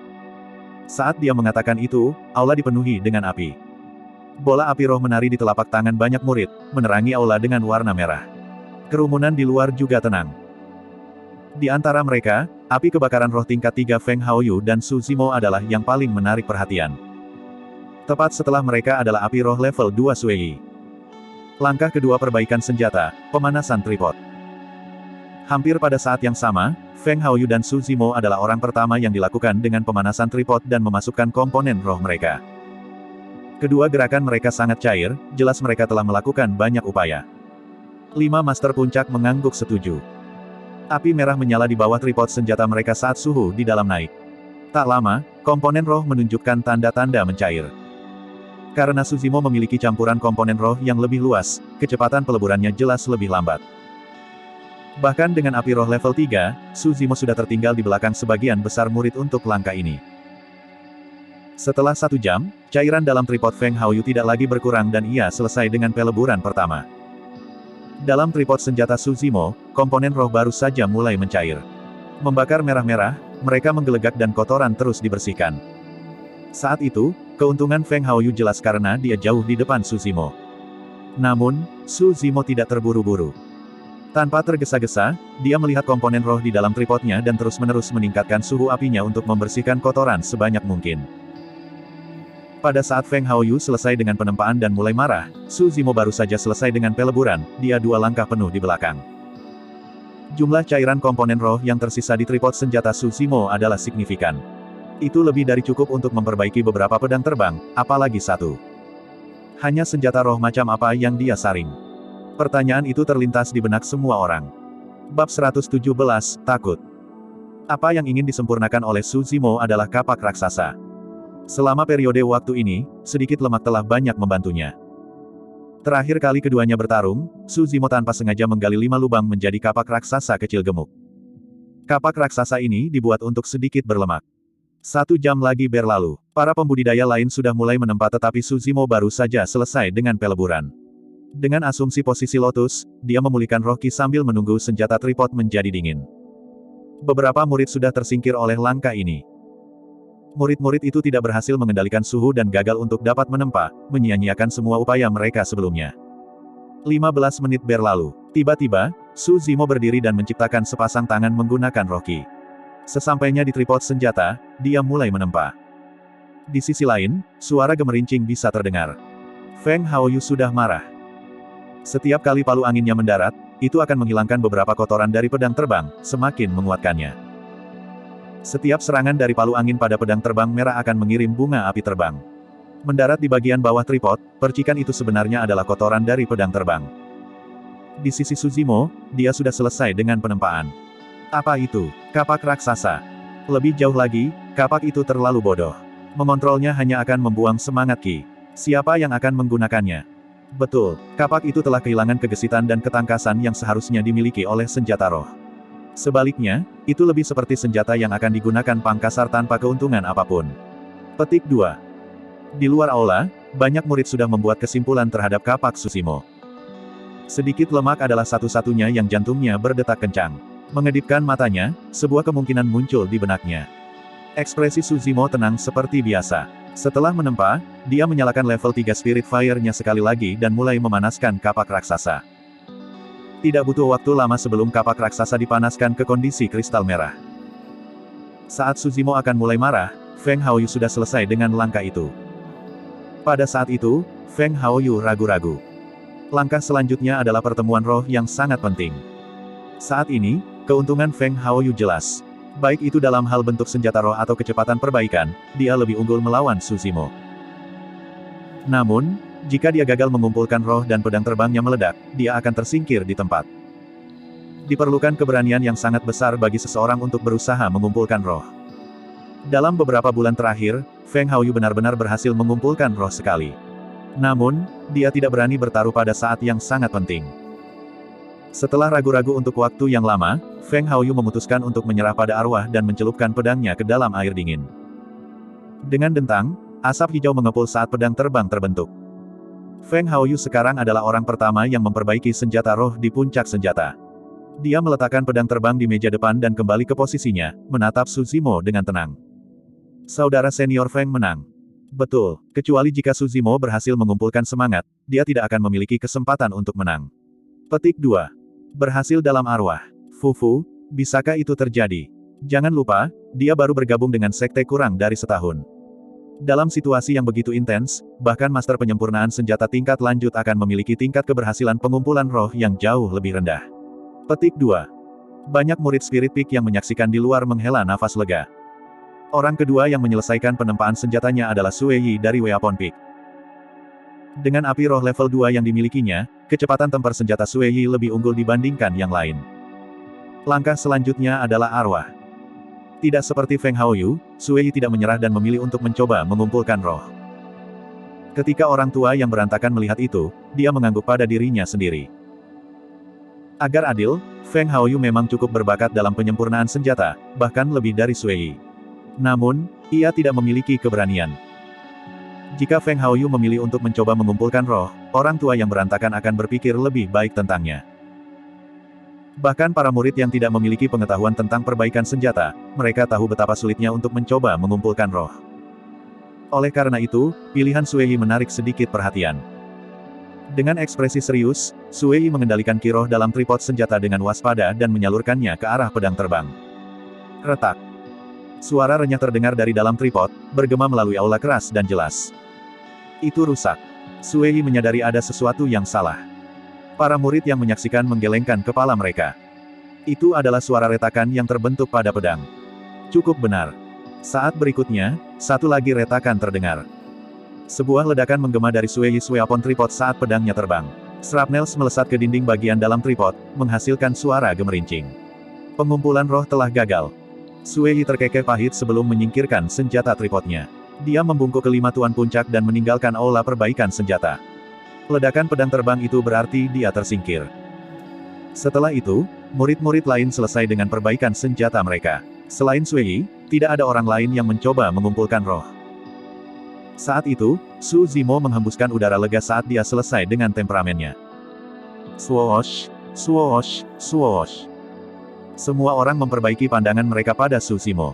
Saat dia mengatakan itu, aula dipenuhi dengan api. Bola api roh menari di telapak tangan banyak murid, menerangi aula dengan warna merah. Kerumunan di luar juga tenang. Di antara mereka, api kebakaran roh tingkat 3 Feng Haoyu dan Suzimo adalah yang paling menarik perhatian. Tepat setelah mereka adalah api roh level 2 Sueyi. Langkah kedua perbaikan senjata, pemanasan tripod. Hampir pada saat yang sama, Feng Haoyu dan Suzimo adalah orang pertama yang dilakukan dengan pemanasan tripod dan memasukkan komponen roh mereka. Kedua gerakan mereka sangat cair, jelas mereka telah melakukan banyak upaya. 5 Master Puncak mengangguk setuju. Api merah menyala di bawah tripod senjata mereka saat suhu di dalam naik. Tak lama, komponen roh menunjukkan tanda-tanda mencair. Karena Suzimo memiliki campuran komponen roh yang lebih luas, kecepatan peleburannya jelas lebih lambat. Bahkan dengan api roh level 3, Suzimo sudah tertinggal di belakang sebagian besar murid untuk langkah ini. Setelah 1 jam, cairan dalam tripod Feng Haoyu tidak lagi berkurang dan ia selesai dengan peleburan pertama. Dalam tripod senjata Suzimo, komponen roh baru saja mulai mencair. Membakar merah-merah, mereka menggelegak dan kotoran terus dibersihkan. Saat itu, keuntungan Feng Haoyu jelas karena dia jauh di depan Su Zimo. Namun, Su Zimo tidak terburu-buru. Tanpa tergesa-gesa, dia melihat komponen roh di dalam tripodnya dan terus-menerus meningkatkan suhu apinya untuk membersihkan kotoran sebanyak mungkin. Pada saat Feng Haoyu selesai dengan penempaan dan mulai marah, Su Zimo baru saja selesai dengan peleburan, dia 2 langkah penuh di belakang. Jumlah cairan komponen roh yang tersisa di tripod senjata Su Zimo adalah signifikan. Itu lebih dari cukup untuk memperbaiki beberapa pedang terbang, apalagi satu. Hanya senjata roh macam apa yang dia saring? Pertanyaan itu terlintas di benak semua orang. Bab 117, Takut. Apa yang ingin disempurnakan oleh Su Zimo adalah kapak raksasa. Selama periode waktu ini, sedikit lemak telah banyak membantunya. Terakhir kali keduanya bertarung, Su Zimo tanpa sengaja menggali 5 lubang menjadi kapak raksasa kecil gemuk. Kapak raksasa ini dibuat untuk sedikit berlemak. 1 jam lagi berlalu, para pembudidaya lain sudah mulai menempa tetapi Su Zimo baru saja selesai dengan peleburan. Dengan asumsi posisi lotus, dia memulihkan roh Qi sambil menunggu senjata tripod menjadi dingin. Beberapa murid sudah tersingkir oleh langkah ini. Murid-murid itu tidak berhasil mengendalikan suhu dan gagal untuk dapat menempa, menyia-nyiakan semua upaya mereka sebelumnya. 15 menit berlalu. Tiba-tiba, Su Zimo berdiri dan menciptakan sepasang tangan menggunakan roh Qi. Sesampainya di tripod senjata, dia mulai menempa. Di sisi lain, suara gemerincing bisa terdengar. Feng Haoyu sudah marah. Setiap kali palu anginnya mendarat, itu akan menghilangkan beberapa kotoran dari pedang terbang, semakin menguatkannya. Setiap serangan dari palu angin pada pedang terbang merah akan mengirim bunga api terbang. Mendarat di bagian bawah tripod, percikan itu sebenarnya adalah kotoran dari pedang terbang. Di sisi Su Zimo, dia sudah selesai dengan penempaan. Apa itu? Kapak raksasa. Lebih jauh lagi, kapak itu terlalu bodoh. Mengontrolnya hanya akan membuang semangat Qi. Siapa yang akan menggunakannya? Betul, kapak itu telah kehilangan kegesitan dan ketangkasan yang seharusnya dimiliki oleh senjata roh. Sebaliknya, itu lebih seperti senjata yang akan digunakan pangkasar tanpa keuntungan apapun. Petik 2. Di luar aula, banyak murid sudah membuat kesimpulan terhadap kapak Su Zimo. Sedikit lemak adalah satu-satunya yang jantungnya berdetak kencang. Mengedipkan matanya, sebuah kemungkinan muncul di benaknya. Ekspresi Su Zimo tenang seperti biasa. Setelah menempa, dia menyalakan level 3 Spirit Fire-nya sekali lagi dan mulai memanaskan kapak raksasa. Tidak butuh waktu lama sebelum kapak raksasa dipanaskan ke kondisi kristal merah. Saat Su Zimo akan mulai marah, Feng Haoyu sudah selesai dengan langkah itu. Pada saat itu, Feng Haoyu ragu-ragu. Langkah selanjutnya adalah pertemuan roh yang sangat penting. Saat ini, keuntungan Feng Haoyu jelas. Baik itu dalam hal bentuk senjata roh atau kecepatan perbaikan, dia lebih unggul melawan Su Zimo. Namun, jika dia gagal mengumpulkan roh dan pedang terbangnya meledak, dia akan tersingkir di tempat. Diperlukan keberanian yang sangat besar bagi seseorang untuk berusaha mengumpulkan roh. Dalam beberapa bulan terakhir, Feng Haoyu benar-benar berhasil mengumpulkan roh sekali. Namun, dia tidak berani bertaruh pada saat yang sangat penting. Setelah ragu-ragu untuk waktu yang lama, Feng Haoyu memutuskan untuk menyerah pada arwah dan mencelupkan pedangnya ke dalam air dingin. Dengan dentang, asap hijau mengepul saat pedang terbang terbentuk. Feng Haoyu sekarang adalah orang pertama yang memperbaiki senjata roh di puncak senjata. Dia meletakkan pedang terbang di meja depan dan kembali ke posisinya, menatap Su Zimo dengan tenang. Saudara senior Feng menang. Betul, kecuali jika Su Zimo berhasil mengumpulkan semangat, dia tidak akan memiliki kesempatan untuk menang. Petik 2. Berhasil dalam arwah. Fufu, bisakah itu terjadi? Jangan lupa, dia baru bergabung dengan sekte kurang dari setahun. Dalam situasi yang begitu intens, bahkan master penyempurnaan senjata tingkat lanjut akan memiliki tingkat keberhasilan pengumpulan roh yang jauh lebih rendah. Petik 2. Banyak murid Spirit Peak yang menyaksikan di luar menghela nafas lega. Orang kedua yang menyelesaikan penempaan senjatanya adalah Sue Yi dari Weapon Peak. Dengan api roh level 2 yang dimilikinya, kecepatan tempur senjata Sue Yi lebih unggul dibandingkan yang lain. Langkah selanjutnya adalah arwah. Tidak seperti Feng Haoyu, Sue Yi tidak menyerah dan memilih untuk mencoba mengumpulkan roh. Ketika orang tua yang berantakan melihat itu, dia mengangguk pada dirinya sendiri. Agar adil, Feng Haoyu memang cukup berbakat dalam penyempurnaan senjata, bahkan lebih dari Sue Yi. Namun, ia tidak memiliki keberanian. Jika Feng Haoyu memilih untuk mencoba mengumpulkan roh, orang tua yang berantakan akan berpikir lebih baik tentangnya. Bahkan para murid yang tidak memiliki pengetahuan tentang perbaikan senjata, mereka tahu betapa sulitnya untuk mencoba mengumpulkan roh. Oleh karena itu, pilihan Sue Yi menarik sedikit perhatian. Dengan ekspresi serius, Sue Yi mengendalikan kiroh dalam tripod senjata dengan waspada dan menyalurkannya ke arah pedang terbang. Retak. Suara renyah terdengar dari dalam tripod, bergema melalui aula keras dan jelas. Itu rusak. Sue Yi menyadari ada sesuatu yang salah. Para murid yang menyaksikan menggelengkan kepala mereka. Itu adalah suara retakan yang terbentuk pada pedang. Cukup benar. Saat berikutnya, satu lagi retakan terdengar. Sebuah ledakan menggema dari Sue Yi's weapon tripod saat pedangnya terbang. Shrapnels melesat ke dinding bagian dalam tripod, menghasilkan suara gemerincing. Pengumpulan roh telah gagal. Sue Yi terkekeh pahit sebelum menyingkirkan senjata tripodnya. Dia membungkuk ke 5 tuan puncak dan meninggalkan aula perbaikan senjata. Ledakan pedang terbang itu berarti dia tersingkir. Setelah itu, murid-murid lain selesai dengan perbaikan senjata mereka. Selain Sue Yi, tidak ada orang lain yang mencoba mengumpulkan roh. Saat itu, Su Zimo menghembuskan udara lega saat dia selesai dengan temperamennya. Swoosh, swoosh, swoosh. Semua orang memperbaiki pandangan mereka pada Su Zimo.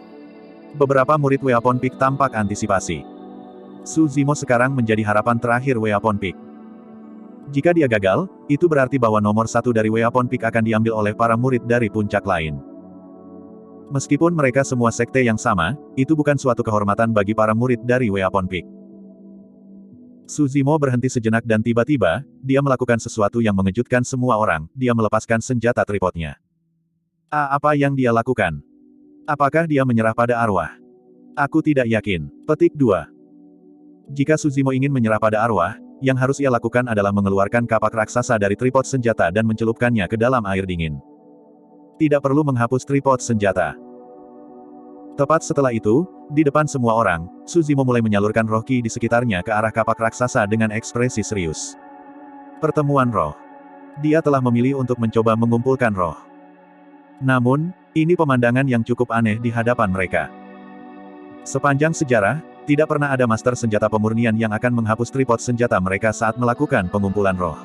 Beberapa murid Weapon Peak tampak antisipasi. Su Zimo sekarang menjadi harapan terakhir Weapon Peak. Jika dia gagal, itu berarti bahwa nomor 1 dari Weapon Peak akan diambil oleh para murid dari puncak lain. Meskipun mereka semua sekte yang sama, itu bukan suatu kehormatan bagi para murid dari Weapon Peak. Su Zimo berhenti sejenak dan tiba-tiba, dia melakukan sesuatu yang mengejutkan semua orang, dia melepaskan senjata tripodnya. Apa yang dia lakukan? Apakah dia menyerah pada arwah? Aku tidak yakin. Petik 2. Jika Su Zimo ingin menyerah pada arwah, yang harus ia lakukan adalah mengeluarkan kapak raksasa dari tripod senjata dan mencelupkannya ke dalam air dingin. Tidak perlu menghapus tripod senjata. Tepat setelah itu, di depan semua orang, Su Zimo mulai menyalurkan roh ki di sekitarnya ke arah kapak raksasa dengan ekspresi serius. Pertemuan roh. Dia telah memilih untuk mencoba mengumpulkan roh. Namun, ini pemandangan yang cukup aneh di hadapan mereka. Sepanjang sejarah, tidak pernah ada master senjata pemurnian yang akan menghapus tripod senjata mereka saat melakukan pengumpulan roh.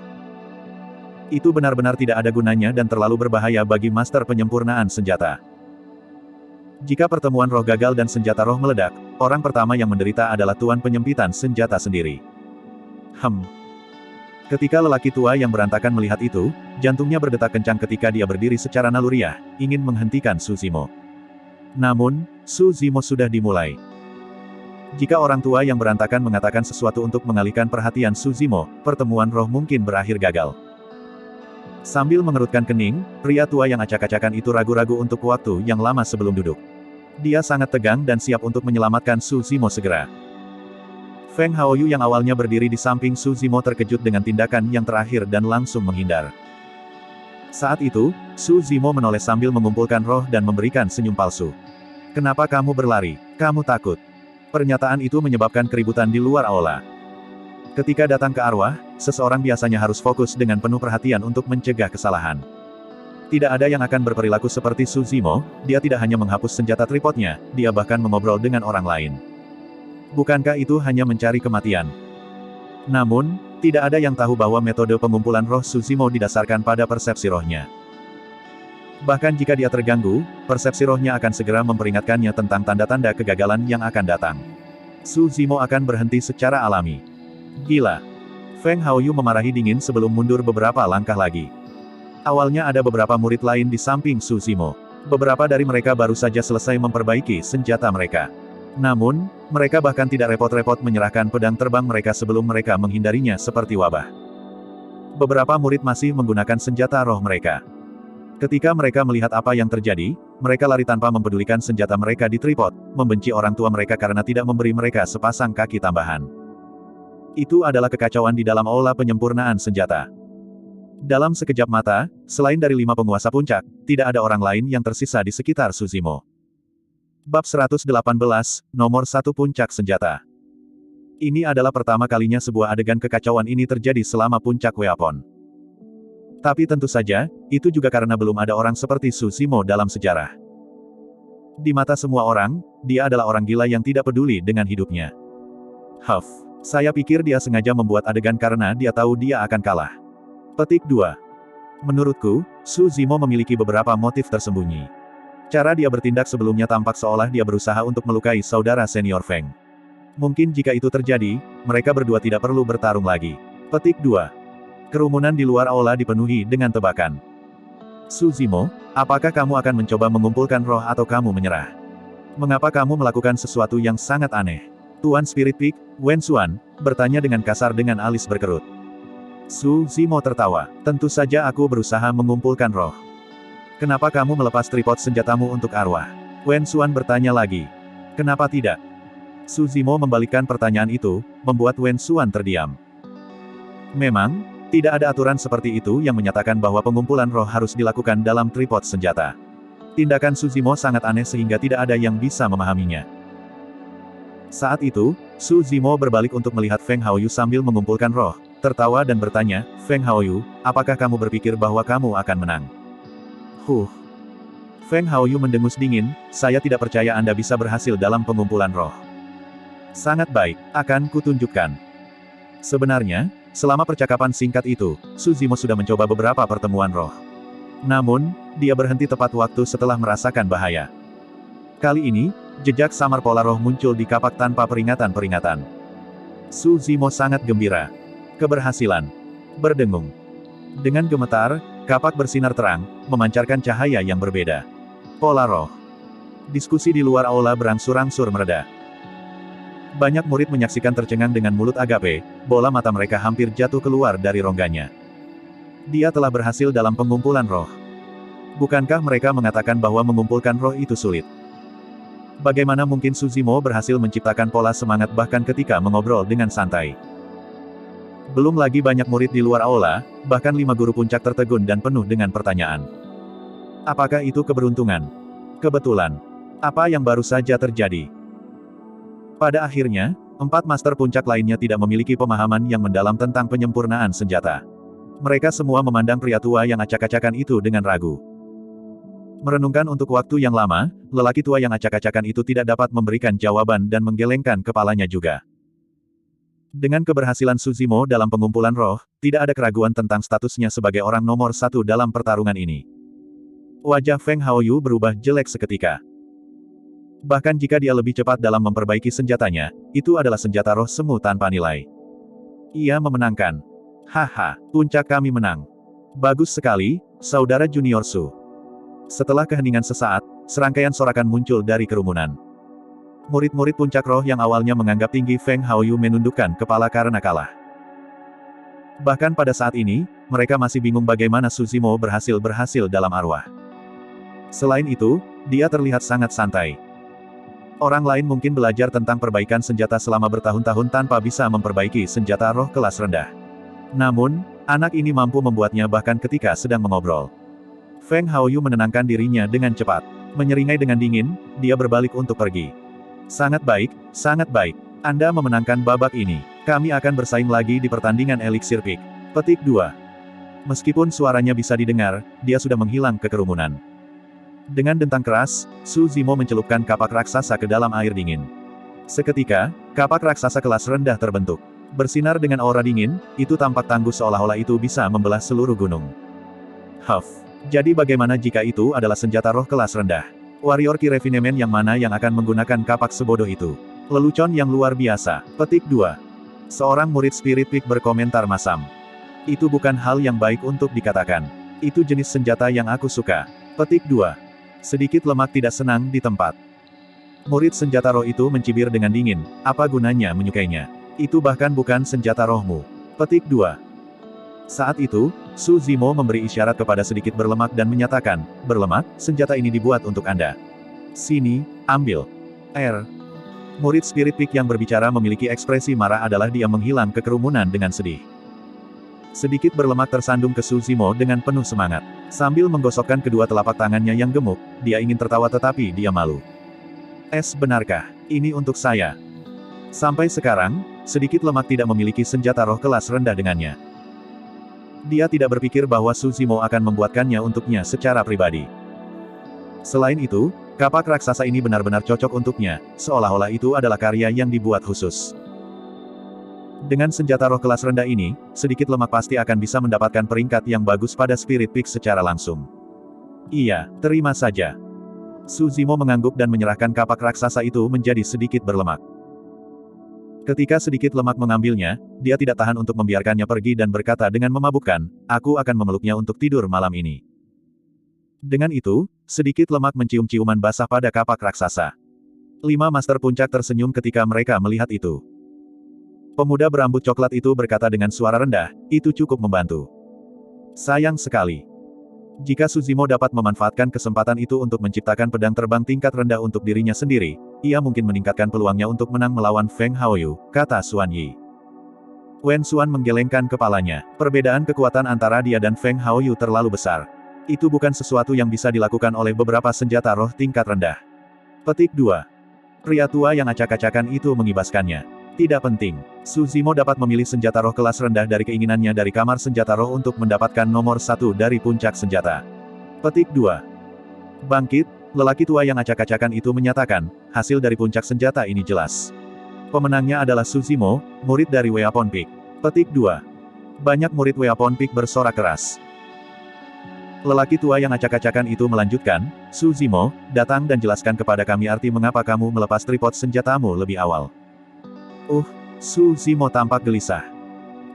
Itu benar-benar tidak ada gunanya dan terlalu berbahaya bagi master penyempurnaan senjata. Jika pertemuan roh gagal dan senjata roh meledak, orang pertama yang menderita adalah tuan penyempitan senjata sendiri. Ketika lelaki tua yang berantakan melihat itu, jantungnya berdetak kencang ketika dia berdiri secara naluriah, ingin menghentikan Su Zimo. Namun, Su Zimo sudah dimulai. Jika orang tua yang berantakan mengatakan sesuatu untuk mengalihkan perhatian Su Zimo, pertemuan roh mungkin berakhir gagal. Sambil mengerutkan kening, pria tua yang acak-acakan itu ragu-ragu untuk waktu yang lama sebelum duduk. Dia sangat tegang dan siap untuk menyelamatkan Su Zimo segera. Feng Haoyu yang awalnya berdiri di samping Su Zimo terkejut dengan tindakan yang terakhir dan langsung menghindar. Saat itu, Su Zimo menoleh sambil mengumpulkan roh dan memberikan senyum palsu. Kenapa kamu berlari? Kamu takut? Pernyataan itu menyebabkan keributan di luar aula. Ketika datang ke arwah, seseorang biasanya harus fokus dengan penuh perhatian untuk mencegah kesalahan. Tidak ada yang akan berperilaku seperti Su Zimo, dia tidak hanya menghapus senjata tripodnya, dia bahkan mengobrol dengan orang lain. Bukankah itu hanya mencari kematian? Namun, tidak ada yang tahu bahwa metode pengumpulan roh Su Zimo didasarkan pada persepsi rohnya. Bahkan jika dia terganggu, persepsi rohnya akan segera memperingatkannya tentang tanda-tanda kegagalan yang akan datang. Su Zimo akan berhenti secara alami. Gila. Feng Haoyu memarahi dingin sebelum mundur beberapa langkah lagi. Awalnya ada beberapa murid lain di samping Su Zimo. Beberapa dari mereka baru saja selesai memperbaiki senjata mereka. Namun, mereka bahkan tidak repot-repot menyerahkan pedang terbang mereka sebelum mereka menghindarinya seperti wabah. Beberapa murid masih menggunakan senjata roh mereka. Ketika mereka melihat apa yang terjadi, mereka lari tanpa mempedulikan senjata mereka di tripod, membenci orang tua mereka karena tidak memberi mereka sepasang kaki tambahan. Itu adalah kekacauan di dalam aula penyempurnaan senjata. Dalam sekejap mata, selain dari 5 penguasa puncak, tidak ada orang lain yang tersisa di sekitar Su Zimo. Bab 118, Nomor 1 Puncak Senjata. Ini adalah pertama kalinya sebuah adegan kekacauan ini terjadi selama puncak Weapon. Tapi tentu saja, itu juga karena belum ada orang seperti Su Zimo dalam sejarah. Di mata semua orang, dia adalah orang gila yang tidak peduli dengan hidupnya. Saya pikir dia sengaja membuat adegan karena dia tahu dia akan kalah. Petik 2. Menurutku, Su Zimo memiliki beberapa motif tersembunyi. Cara dia bertindak sebelumnya tampak seolah dia berusaha untuk melukai saudara senior Feng. Mungkin jika itu terjadi, mereka berdua tidak perlu bertarung lagi. Petik 2. Kerumunan di luar aula dipenuhi dengan tebakan. Suzimo, apakah kamu akan mencoba mengumpulkan roh atau kamu menyerah? Mengapa kamu melakukan sesuatu yang sangat aneh? Tuan Spirit Peak, Wen Xuan, bertanya dengan kasar dengan alis berkerut. Suzimo tertawa. Tentu saja aku berusaha mengumpulkan roh. Kenapa kamu melepas tripod senjatamu untuk arwah? Wen Xuan bertanya lagi. Kenapa tidak? Suzimo membalikkan pertanyaan itu, membuat Wen Xuan terdiam. Memang, tidak ada aturan seperti itu yang menyatakan bahwa pengumpulan roh harus dilakukan dalam tripod senjata. Tindakan Suzimo sangat aneh sehingga tidak ada yang bisa memahaminya. Saat itu, Suzimo berbalik untuk melihat Feng Haoyu sambil mengumpulkan roh, tertawa dan bertanya, Feng Haoyu, apakah kamu berpikir bahwa kamu akan menang? Feng Haoyu mendengus dingin, saya tidak percaya Anda bisa berhasil dalam pengumpulan roh. Sangat baik, akan kutunjukkan. Sebenarnya, selama percakapan singkat itu, Suzimo sudah mencoba beberapa pertemuan roh. Namun, dia berhenti tepat waktu setelah merasakan bahaya. Kali ini, jejak samar pola roh muncul di kapak tanpa peringatan-peringatan. Suzimo sangat gembira. Keberhasilan. Berdengung. Dengan gemetar, kapak bersinar terang, memancarkan cahaya yang berbeda. Pola roh. Diskusi di luar aula berangsur-angsur mereda. Banyak murid menyaksikan tercengang dengan mulut Agape, bola mata mereka hampir jatuh keluar dari rongganya. Dia telah berhasil dalam pengumpulan roh. Bukankah mereka mengatakan bahwa mengumpulkan roh itu sulit? Bagaimana mungkin Suzimo berhasil menciptakan pola semangat bahkan ketika mengobrol dengan santai? Belum lagi banyak murid di luar aula, bahkan 5 guru puncak tertegun dan penuh dengan pertanyaan. Apakah itu keberuntungan? Kebetulan? Apa yang baru saja terjadi? Pada akhirnya, 4 master puncak lainnya tidak memiliki pemahaman yang mendalam tentang penyempurnaan senjata. Mereka semua memandang pria tua yang acak-acakan itu dengan ragu. Merenungkan untuk waktu yang lama, lelaki tua yang acak-acakan itu tidak dapat memberikan jawaban dan menggelengkan kepalanya juga. Dengan keberhasilan Suzimo dalam pengumpulan roh, tidak ada keraguan tentang statusnya sebagai orang nomor 1 dalam pertarungan ini. Wajah Feng Haoyu berubah jelek seketika. Bahkan jika dia lebih cepat dalam memperbaiki senjatanya, itu adalah senjata roh semu tanpa nilai. Ia memenangkan. Haha, puncak kami menang. Bagus sekali, saudara junior Su. Setelah keheningan sesaat, serangkaian sorakan muncul dari kerumunan. Murid-murid puncak roh yang awalnya menganggap tinggi Feng Haoyu menundukkan kepala karena kalah. Bahkan pada saat ini, mereka masih bingung bagaimana Suzimo berhasil dalam arwah. Selain itu, dia terlihat sangat santai. Orang lain mungkin belajar tentang perbaikan senjata selama bertahun-tahun tanpa bisa memperbaiki senjata roh kelas rendah. Namun, anak ini mampu membuatnya bahkan ketika sedang mengobrol. Feng Haoyu menenangkan dirinya dengan cepat. Menyeringai dengan dingin, dia berbalik untuk pergi. Sangat baik, sangat baik. Anda memenangkan babak ini. Kami akan bersaing lagi di pertandingan Elixir Peak. Petik 2. Meskipun suaranya bisa didengar, dia sudah menghilang ke kerumunan. Dengan dentang keras, Suzimo mencelupkan kapak raksasa ke dalam air dingin. Seketika, kapak raksasa kelas rendah terbentuk. Bersinar dengan aura dingin, itu tampak tangguh seolah-olah itu bisa membelah seluruh gunung. Jadi bagaimana jika itu adalah senjata roh kelas rendah? Warrior Ki Refinement yang mana yang akan menggunakan kapak sebodoh itu? Lelucon yang luar biasa. Petik 2. Seorang murid Spirit Peak berkomentar masam. Itu bukan hal yang baik untuk dikatakan. Itu jenis senjata yang aku suka. Petik 2. Sedikit lemak tidak senang di tempat. Murid senjata roh itu mencibir dengan dingin, apa gunanya menyukainya? Itu bahkan bukan senjata rohmu. Petik 2. Saat itu, Suzimo memberi isyarat kepada sedikit berlemak dan menyatakan, berlemak, senjata ini dibuat untuk Anda. Sini, ambil. Murid Spirit Peak yang berbicara memiliki ekspresi marah adalah dia menghilang ke kerumunan dengan sedih. Sedikit berlemak tersandung ke Suzimo dengan penuh semangat. Sambil menggosokkan kedua telapak tangannya yang gemuk, dia ingin tertawa tetapi dia malu. Benarkah? Ini untuk saya. Sampai sekarang, sedikit lemak tidak memiliki senjata roh kelas rendah dengannya. Dia tidak berpikir bahwa Suzimo akan membuatkannya untuknya secara pribadi. Selain itu, kapak raksasa ini benar-benar cocok untuknya, seolah-olah itu adalah karya yang dibuat khusus. Dengan senjata roh kelas rendah ini, sedikit lemak pasti akan bisa mendapatkan peringkat yang bagus pada Spirit Peak secara langsung. Iya, terima saja. Suzimo mengangguk dan menyerahkan kapak raksasa itu menjadi sedikit berlemak. Ketika sedikit lemak mengambilnya, dia tidak tahan untuk membiarkannya pergi dan berkata dengan memabukkan, aku akan memeluknya untuk tidur malam ini. Dengan itu, sedikit lemak mencium ciuman basah pada kapak raksasa. 5 Master Puncak tersenyum ketika mereka melihat itu. Pemuda berambut coklat itu berkata dengan suara rendah, itu cukup membantu. Sayang sekali. Jika Suzimo dapat memanfaatkan kesempatan itu untuk menciptakan pedang terbang tingkat rendah untuk dirinya sendiri, ia mungkin meningkatkan peluangnya untuk menang melawan Feng Haoyu, kata Xuan Yi. Wen Xuan menggelengkan kepalanya. Perbedaan kekuatan antara dia dan Feng Haoyu terlalu besar. Itu bukan sesuatu yang bisa dilakukan oleh beberapa senjata roh tingkat rendah. Petik 2. Pria tua yang acak-acakan itu mengibaskannya. Tidak penting. Suzimo dapat memilih senjata roh kelas rendah dari keinginannya dari kamar senjata roh untuk mendapatkan nomor 1 dari puncak senjata. Petik 2. Bangkit, lelaki tua yang acak-acakan itu menyatakan, hasil dari puncak senjata ini jelas. Pemenangnya adalah Suzimo, murid dari Weapon Peak. Petik 2. Banyak murid Weapon Peak bersorak keras. Lelaki tua yang acak-acakan itu melanjutkan, Suzimo, datang dan jelaskan kepada kami arti mengapa kamu melepas tripod senjatamu lebih awal. Suzimo tampak gelisah.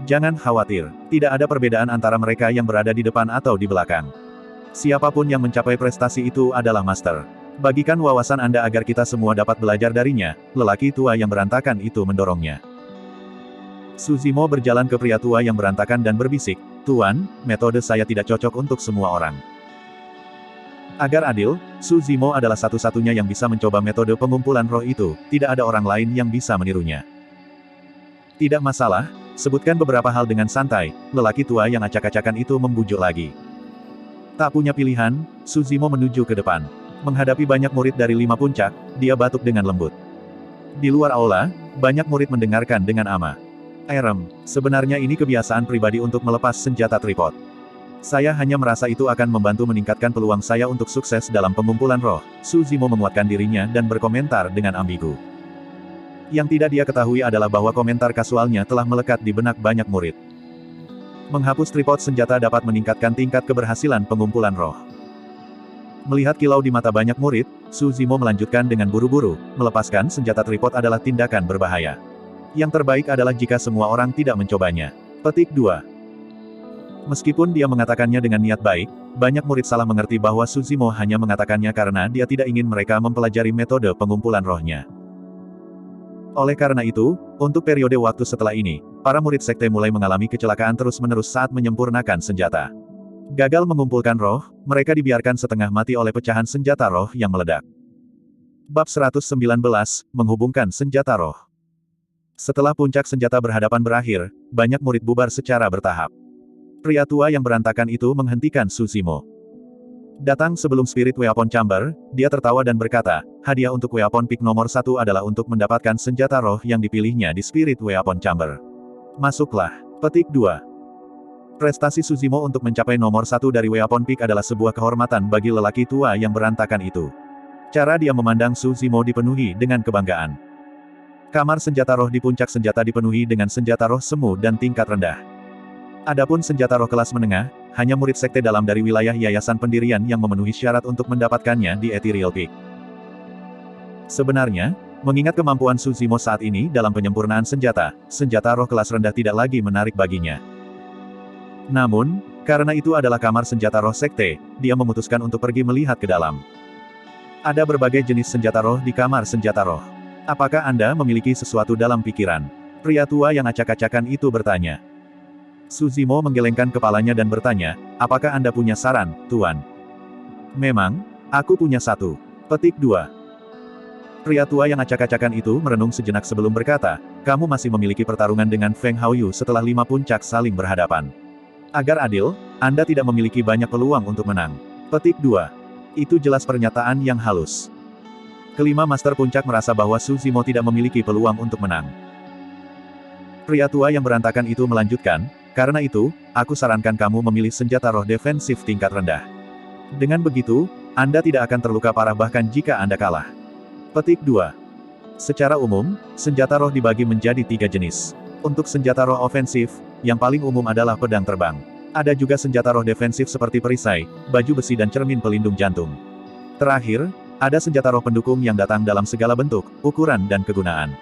Jangan khawatir, tidak ada perbedaan antara mereka yang berada di depan atau di belakang. Siapapun yang mencapai prestasi itu adalah master. Bagikan wawasan Anda agar kita semua dapat belajar darinya, lelaki tua yang berantakan itu mendorongnya. Suzimo berjalan ke pria tua yang berantakan dan berbisik, Tuan, metode saya tidak cocok untuk semua orang. Agar adil, Suzimo adalah satu-satunya yang bisa mencoba metode pengumpulan roh itu, tidak ada orang lain yang bisa menirunya. Tidak masalah, sebutkan beberapa hal dengan santai, lelaki tua yang acak-acakan itu membujuk lagi. Tak punya pilihan, Suzimo menuju ke depan. Menghadapi banyak murid dari 5 puncak, dia batuk dengan lembut. Di luar aula, banyak murid mendengarkan dengan ama. Sebenarnya ini kebiasaan pribadi untuk melepas senjata tripod. Saya hanya merasa itu akan membantu meningkatkan peluang saya untuk sukses dalam pengumpulan roh. Suzimo menguatkan dirinya dan berkomentar dengan ambigu. Yang tidak dia ketahui adalah bahwa komentar kasualnya telah melekat di benak banyak murid. Menghapus tripod senjata dapat meningkatkan tingkat keberhasilan pengumpulan roh. Melihat kilau di mata banyak murid, Suzimo melanjutkan dengan buru-buru, melepaskan senjata tripod adalah tindakan berbahaya. Yang terbaik adalah jika semua orang tidak mencobanya. Petik 2. Meskipun dia mengatakannya dengan niat baik, banyak murid salah mengerti bahwa Suzimo hanya mengatakannya karena dia tidak ingin mereka mempelajari metode pengumpulan rohnya. Oleh karena itu, untuk periode waktu setelah ini, para murid sekte mulai mengalami kecelakaan terus-menerus saat menyempurnakan senjata. Gagal mengumpulkan roh, mereka dibiarkan setengah mati oleh pecahan senjata roh yang meledak. Bab 119, menghubungkan senjata roh. Setelah puncak senjata berhadapan berakhir, banyak murid bubar secara bertahap. Pria tua yang berantakan itu menghentikan Suzimo. Datang sebelum Spirit Weapon Chamber, dia tertawa dan berkata, hadiah untuk Weapon Peak nomor 1 adalah untuk mendapatkan senjata roh yang dipilihnya di Spirit Weapon Chamber. Masuklah. Petik 2. Prestasi Suzimo untuk mencapai nomor 1 dari Weapon Peak adalah sebuah kehormatan bagi lelaki tua yang berantakan itu. Cara dia memandang Suzimo dipenuhi dengan kebanggaan. Kamar senjata roh di puncak senjata dipenuhi dengan senjata roh semu dan tingkat rendah. Adapun senjata roh kelas menengah, hanya murid sekte dalam dari wilayah yayasan pendirian yang memenuhi syarat untuk mendapatkannya di Ethereal Peak. Sebenarnya, mengingat kemampuan Suzimo saat ini dalam penyempurnaan senjata roh kelas rendah tidak lagi menarik baginya. Namun, karena itu adalah kamar senjata roh sekte, dia memutuskan untuk pergi melihat ke dalam. Ada berbagai jenis senjata roh di kamar senjata roh. Apakah Anda memiliki sesuatu dalam pikiran? Pria tua yang acak-acakan itu bertanya. Suzimo menggelengkan kepalanya dan bertanya, apakah Anda punya saran, Tuan? Memang, aku punya satu. Petik 2. Pria tua yang acak-acakan itu merenung sejenak sebelum berkata, kamu masih memiliki pertarungan dengan Feng Haoyu setelah 5 puncak saling berhadapan. Agar adil, Anda tidak memiliki banyak peluang untuk menang. Petik 2. Itu jelas pernyataan yang halus. Kelima Master Puncak merasa bahwa Suzimo tidak memiliki peluang untuk menang. Pria tua yang berantakan itu melanjutkan, karena itu, aku sarankan kamu memilih senjata roh defensif tingkat rendah. Dengan begitu, Anda tidak akan terluka parah bahkan jika Anda kalah. Petik 2. Secara umum, senjata roh dibagi menjadi 3 jenis. Untuk senjata roh ofensif, yang paling umum adalah pedang terbang. Ada juga senjata roh defensif seperti perisai, baju besi dan cermin pelindung jantung. Terakhir, ada senjata roh pendukung yang datang dalam segala bentuk, ukuran dan kegunaan.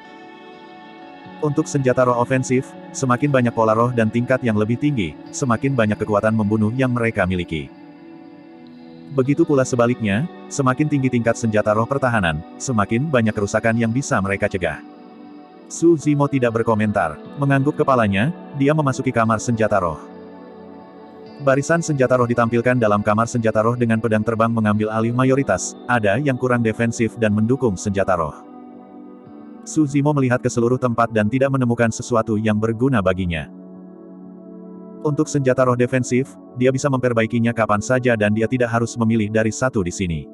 Untuk senjata roh ofensif, semakin banyak pola roh dan tingkat yang lebih tinggi, semakin banyak kekuatan membunuh yang mereka miliki. Begitu pula sebaliknya, semakin tinggi tingkat senjata roh pertahanan, semakin banyak kerusakan yang bisa mereka cegah. Su Zimo tidak berkomentar. Mengangguk kepalanya, dia memasuki kamar senjata roh. Barisan senjata roh ditampilkan dalam kamar senjata roh dengan pedang terbang mengambil alih mayoritas, ada yang kurang defensif dan mendukung senjata roh. Su Zimo melihat ke seluruh tempat dan tidak menemukan sesuatu yang berguna baginya. Untuk senjata roh defensif, dia bisa memperbaikinya kapan saja dan dia tidak harus memilih dari satu di sini.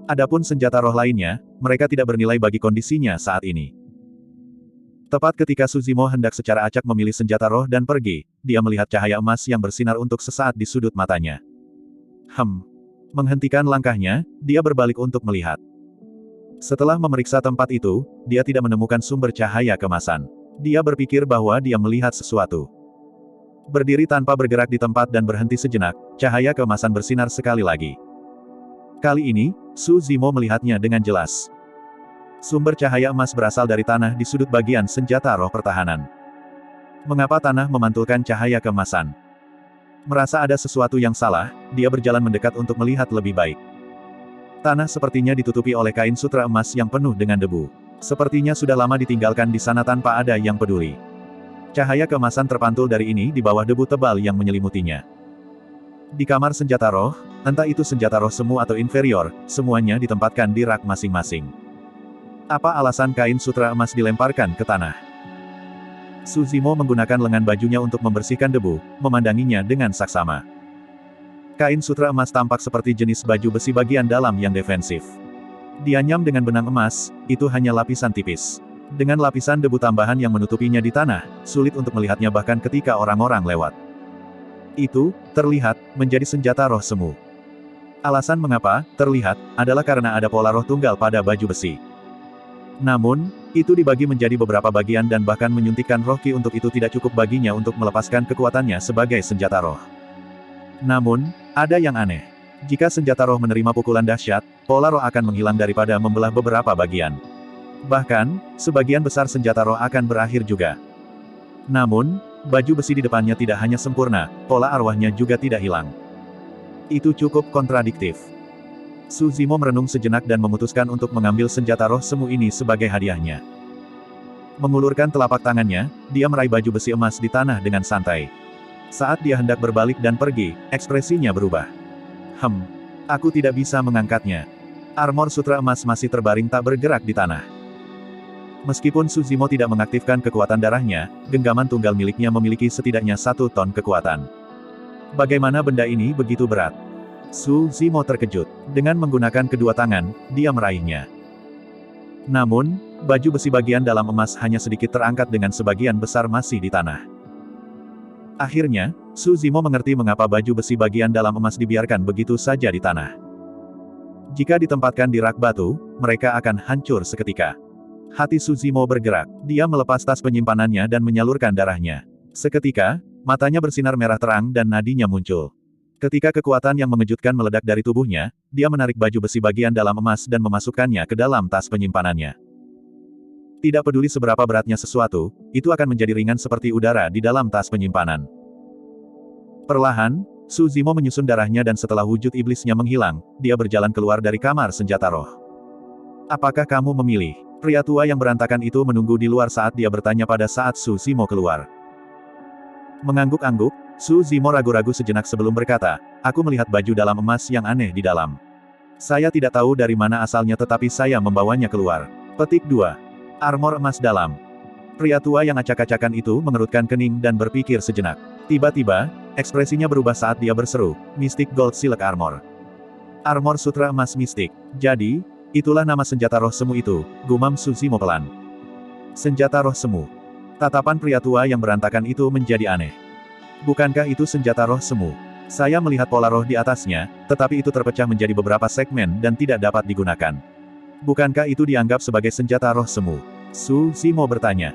Adapun senjata roh lainnya, mereka tidak bernilai bagi kondisinya saat ini. Tepat ketika Su Zimo hendak secara acak memilih senjata roh dan pergi, dia melihat cahaya emas yang bersinar untuk sesaat di sudut matanya. Menghentikan langkahnya, dia berbalik untuk melihat. Setelah memeriksa tempat itu, dia tidak menemukan sumber cahaya kemasan. Dia berpikir bahwa dia melihat sesuatu. Berdiri tanpa bergerak di tempat dan berhenti sejenak, cahaya kemasan bersinar sekali lagi. Kali ini, Su Zimo melihatnya dengan jelas. Sumber cahaya emas berasal dari tanah di sudut bagian senjata roh pertahanan. Mengapa tanah memantulkan cahaya kemasan? Merasa ada sesuatu yang salah, dia berjalan mendekat untuk melihat lebih baik. Tanah sepertinya ditutupi oleh kain sutra emas yang penuh dengan debu. Sepertinya sudah lama ditinggalkan di sana tanpa ada yang peduli. Cahaya keemasan terpantul dari ini di bawah debu tebal yang menyelimutinya. Di kamar senjata roh, entah itu senjata roh semu atau inferior, semuanya ditempatkan di rak masing-masing. Apa alasan kain sutra emas dilemparkan ke tanah? Su Zimo menggunakan lengan bajunya untuk membersihkan debu, memandanginya dengan saksama. Kain sutra emas tampak seperti jenis baju besi bagian dalam yang defensif. Dianyam dengan benang emas, itu hanya lapisan tipis. Dengan lapisan debu tambahan yang menutupinya di tanah, sulit untuk melihatnya bahkan ketika orang-orang lewat. Itu, terlihat, menjadi senjata roh semu. Alasan mengapa, terlihat, adalah karena ada pola roh tunggal pada baju besi. Namun, itu dibagi menjadi beberapa bagian dan bahkan menyuntikkan roh ki untuk itu tidak cukup baginya untuk melepaskan kekuatannya sebagai senjata roh. Namun, ada yang aneh. Jika senjata roh menerima pukulan dahsyat, pola roh akan menghilang daripada membelah beberapa bagian. Bahkan, sebagian besar senjata roh akan berakhir juga. Namun, baju besi di depannya tidak hanya sempurna, pola arwahnya juga tidak hilang. Itu cukup kontradiktif. Su Zimo merenung sejenak dan memutuskan untuk mengambil senjata roh semu ini sebagai hadiahnya. Mengulurkan telapak tangannya, dia meraih baju besi emas di tanah dengan santai. Saat dia hendak berbalik dan pergi, ekspresinya berubah. Aku tidak bisa mengangkatnya. Armor sutra emas masih terbaring tak bergerak di tanah. Meskipun Su Zimo tidak mengaktifkan kekuatan darahnya, genggaman tunggal miliknya memiliki setidaknya 1 ton kekuatan. Bagaimana benda ini begitu berat? Su Zimo terkejut. Dengan menggunakan kedua tangan, dia meraihnya. Namun, baju besi bagian dalam emas hanya sedikit terangkat dengan sebagian besar masih di tanah. Akhirnya, Su Zimo mengerti mengapa baju besi bagian dalam emas dibiarkan begitu saja di tanah. Jika ditempatkan di rak batu, mereka akan hancur seketika. Hati Su Zimo bergerak. Dia melepas tas penyimpanannya dan menyalurkan darahnya. Seketika, matanya bersinar merah terang dan nadinya muncul. Ketika kekuatan yang mengejutkan meledak dari tubuhnya, dia menarik baju besi bagian dalam emas dan memasukkannya ke dalam tas penyimpanannya. Tidak peduli seberapa beratnya sesuatu, itu akan menjadi ringan seperti udara di dalam tas penyimpanan. Perlahan, Su Zimo menyusun darahnya dan setelah wujud iblisnya menghilang, dia berjalan keluar dari kamar senjata roh. Apakah kamu memilih? Pria tua yang berantakan itu menunggu di luar saat dia bertanya pada saat Su Zimo keluar. Mengangguk-angguk, Su Zimo ragu-ragu sejenak sebelum berkata, aku melihat baju dalam emas yang aneh di dalam. Saya tidak tahu dari mana asalnya tetapi saya membawanya keluar. Petik 2. Armor emas dalam. Pria tua yang acak-acakan itu mengerutkan kening dan berpikir sejenak. Tiba-tiba, ekspresinya berubah saat dia berseru, Mystic Gold Silk Armor. Armor sutra emas mistik. Jadi, itulah nama senjata roh semu itu, gumam Su Zimo pelan. Senjata roh semu. Tatapan pria tua yang berantakan itu menjadi aneh. Bukankah itu senjata roh semu? Saya melihat pola roh di atasnya, tetapi itu terpecah menjadi beberapa segmen dan tidak dapat digunakan. Bukankah itu dianggap sebagai senjata roh semu? Su Zimo bertanya.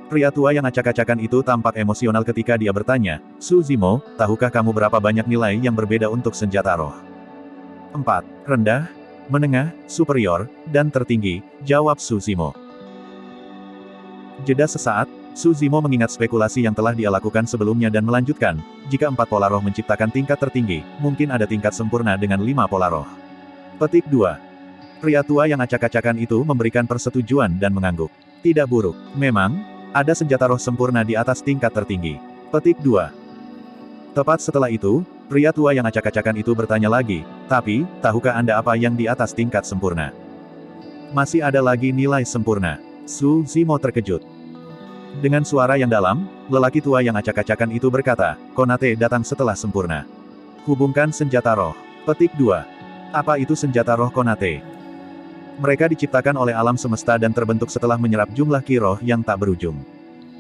Pria tua yang acak-acakan itu tampak emosional ketika dia bertanya, Su Zimo, tahukah kamu berapa banyak nilai yang berbeda untuk senjata roh? 4. Rendah, menengah, superior, dan tertinggi, jawab Su Zimo. Jeda sesaat, Su Zimo mengingat spekulasi yang telah dia lakukan sebelumnya dan melanjutkan, jika 4 pola roh menciptakan tingkat tertinggi, mungkin ada tingkat sempurna dengan 5 pola roh. Petik 2. Pria tua yang acak-acakan itu memberikan persetujuan dan mengangguk. Tidak buruk. Memang, ada senjata roh sempurna di atas tingkat tertinggi. Petik 2. Tepat setelah itu, pria tua yang acak-acakan itu bertanya lagi, tapi, tahukah Anda apa yang di atas tingkat sempurna? Masih ada lagi nilai sempurna. Su Zimo terkejut. Dengan suara yang dalam, lelaki tua yang acak-acakan itu berkata, Konate datang setelah sempurna. Hubungkan senjata roh. Petik 2. Apa itu senjata roh Konate? Mereka diciptakan oleh alam semesta dan terbentuk setelah menyerap jumlah ki roh yang tak berujung.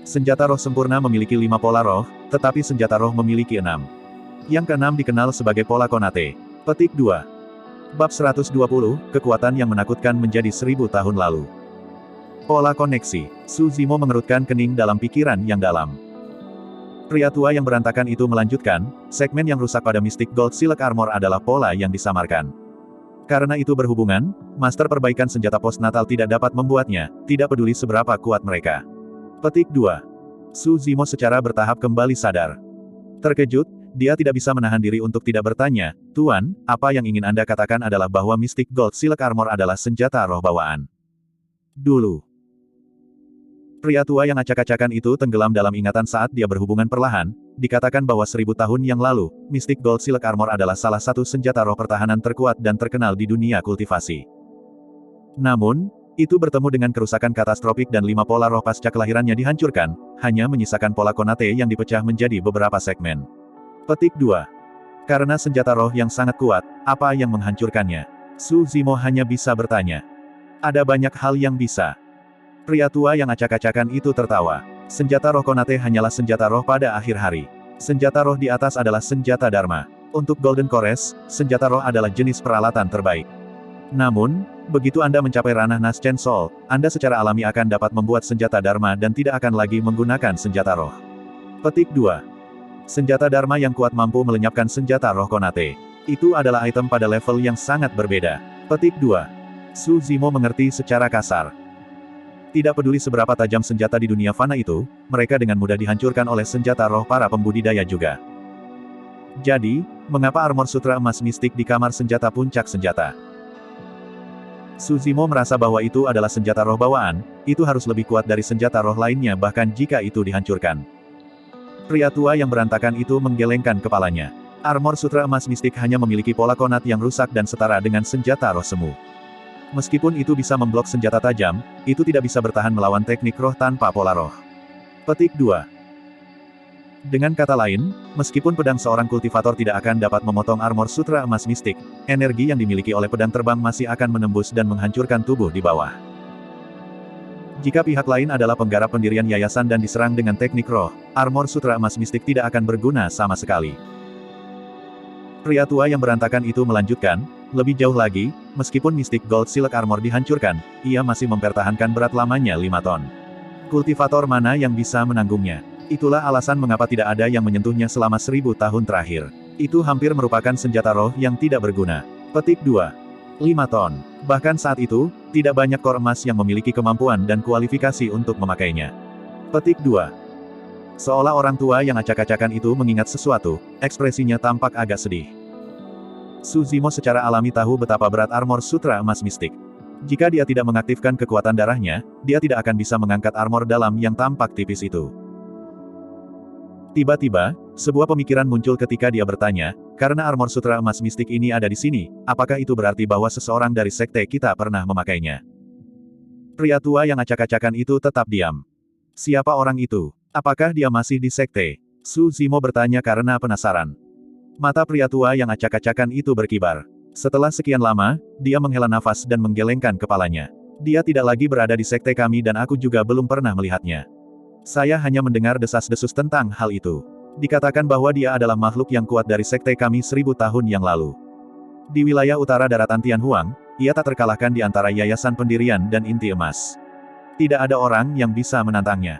Senjata roh sempurna memiliki 5 pola roh, tetapi senjata roh memiliki 6. Yang keenam dikenal sebagai pola Konate. Petik 2. Bab 120, kekuatan yang menakutkan menjadi 1000 tahun lalu. Pola koneksi. Su Zimo mengerutkan kening dalam pikiran yang dalam. Pria tua yang berantakan itu melanjutkan, segmen yang rusak pada Mystic Gold Silk Armor adalah pola yang disamarkan. Karena itu berhubungan, master perbaikan senjata postnatal tidak dapat membuatnya, tidak peduli seberapa kuat mereka. Petik 2. Su Zimo secara bertahap kembali sadar. Terkejut, dia tidak bisa menahan diri untuk tidak bertanya, Tuan, apa yang ingin Anda katakan adalah bahwa Mystic Gold Silk Armor adalah senjata roh bawaan. Dulu. Pria tua yang acak-acakan itu tenggelam dalam ingatan saat dia berhubungan perlahan, dikatakan bahwa 1000 tahun yang lalu, Mystic Gold Silk Armor adalah salah satu senjata roh pertahanan terkuat dan terkenal di dunia kultivasi. Namun, itu bertemu dengan kerusakan katastrofik dan 5 pola roh pasca kelahirannya dihancurkan, hanya menyisakan pola Konate yang dipecah menjadi beberapa segmen. Petik 2. Karena senjata roh yang sangat kuat, apa yang menghancurkannya? Su Zimo hanya bisa bertanya. Ada banyak hal yang bisa. Pria tua yang acak-acakan itu tertawa. Senjata roh Konate hanyalah senjata roh pada akhir hari. Senjata roh di atas adalah senjata Dharma. Untuk Golden Chorus, senjata roh adalah jenis peralatan terbaik. Namun, begitu Anda mencapai ranah Naschen Soul, Anda secara alami akan dapat membuat senjata Dharma dan tidak akan lagi menggunakan senjata roh. Petik 2. Senjata Dharma yang kuat mampu melenyapkan senjata roh Konate. Itu adalah item pada level yang sangat berbeda. Petik 2. Su Zimo mengerti secara kasar. Tidak peduli seberapa tajam senjata di dunia fana itu, mereka dengan mudah dihancurkan oleh senjata roh para pembudidaya juga. Jadi, mengapa armor sutra emas mistik di kamar senjata puncak senjata? Su Zimo merasa bahwa itu adalah senjata roh bawaan, itu harus lebih kuat dari senjata roh lainnya bahkan jika itu dihancurkan. Pria tua yang berantakan itu menggelengkan kepalanya. Armor sutra emas mistik hanya memiliki pola konat yang rusak dan setara dengan senjata roh semu. Meskipun itu bisa memblok senjata tajam, itu tidak bisa bertahan melawan teknik roh tanpa pola roh. Petik 2. Dengan kata lain, meskipun pedang seorang kultivator tidak akan dapat memotong armor sutra emas mistik, energi yang dimiliki oleh pedang terbang masih akan menembus dan menghancurkan tubuh di bawah. Jika pihak lain adalah penggarap pendirian yayasan dan diserang dengan teknik roh, armor sutra emas mistik tidak akan berguna sama sekali. Pria tua yang berantakan itu melanjutkan, lebih jauh lagi, meskipun Mystic Gold Silk Armor dihancurkan, ia masih mempertahankan berat lamanya 5 ton. Kultivator mana yang bisa menanggungnya? Itulah alasan mengapa tidak ada yang menyentuhnya selama 1000 tahun terakhir. Itu hampir merupakan senjata roh yang tidak berguna. Petik 2. 5 ton. Bahkan saat itu, tidak banyak kor emas yang memiliki kemampuan dan kualifikasi untuk memakainya. Petik 2. Seolah orang tua yang acak-acakan itu mengingat sesuatu, ekspresinya tampak agak sedih. Su Zimo secara alami tahu betapa berat armor sutra emas mistik. Jika dia tidak mengaktifkan kekuatan darahnya, dia tidak akan bisa mengangkat armor dalam yang tampak tipis itu. Tiba-tiba, sebuah pemikiran muncul ketika dia bertanya, karena armor sutra emas mistik ini ada di sini, apakah itu berarti bahwa seseorang dari sekte kita pernah memakainya? Pria tua yang acak-acakan itu tetap diam. Siapa orang itu? Apakah dia masih di sekte? Su Zimo bertanya karena penasaran. Mata pria tua yang acak-acakan itu berkibar. Setelah sekian lama, dia menghela nafas dan menggelengkan kepalanya. Dia tidak lagi berada di sekte kami dan aku juga belum pernah melihatnya. Saya hanya mendengar desas-desus tentang hal itu. Dikatakan bahwa dia adalah makhluk yang kuat dari sekte kami 1000 tahun yang lalu. Di wilayah utara daratan Tianhuang, ia tak terkalahkan di antara yayasan pendirian dan inti emas. Tidak ada orang yang bisa menantangnya.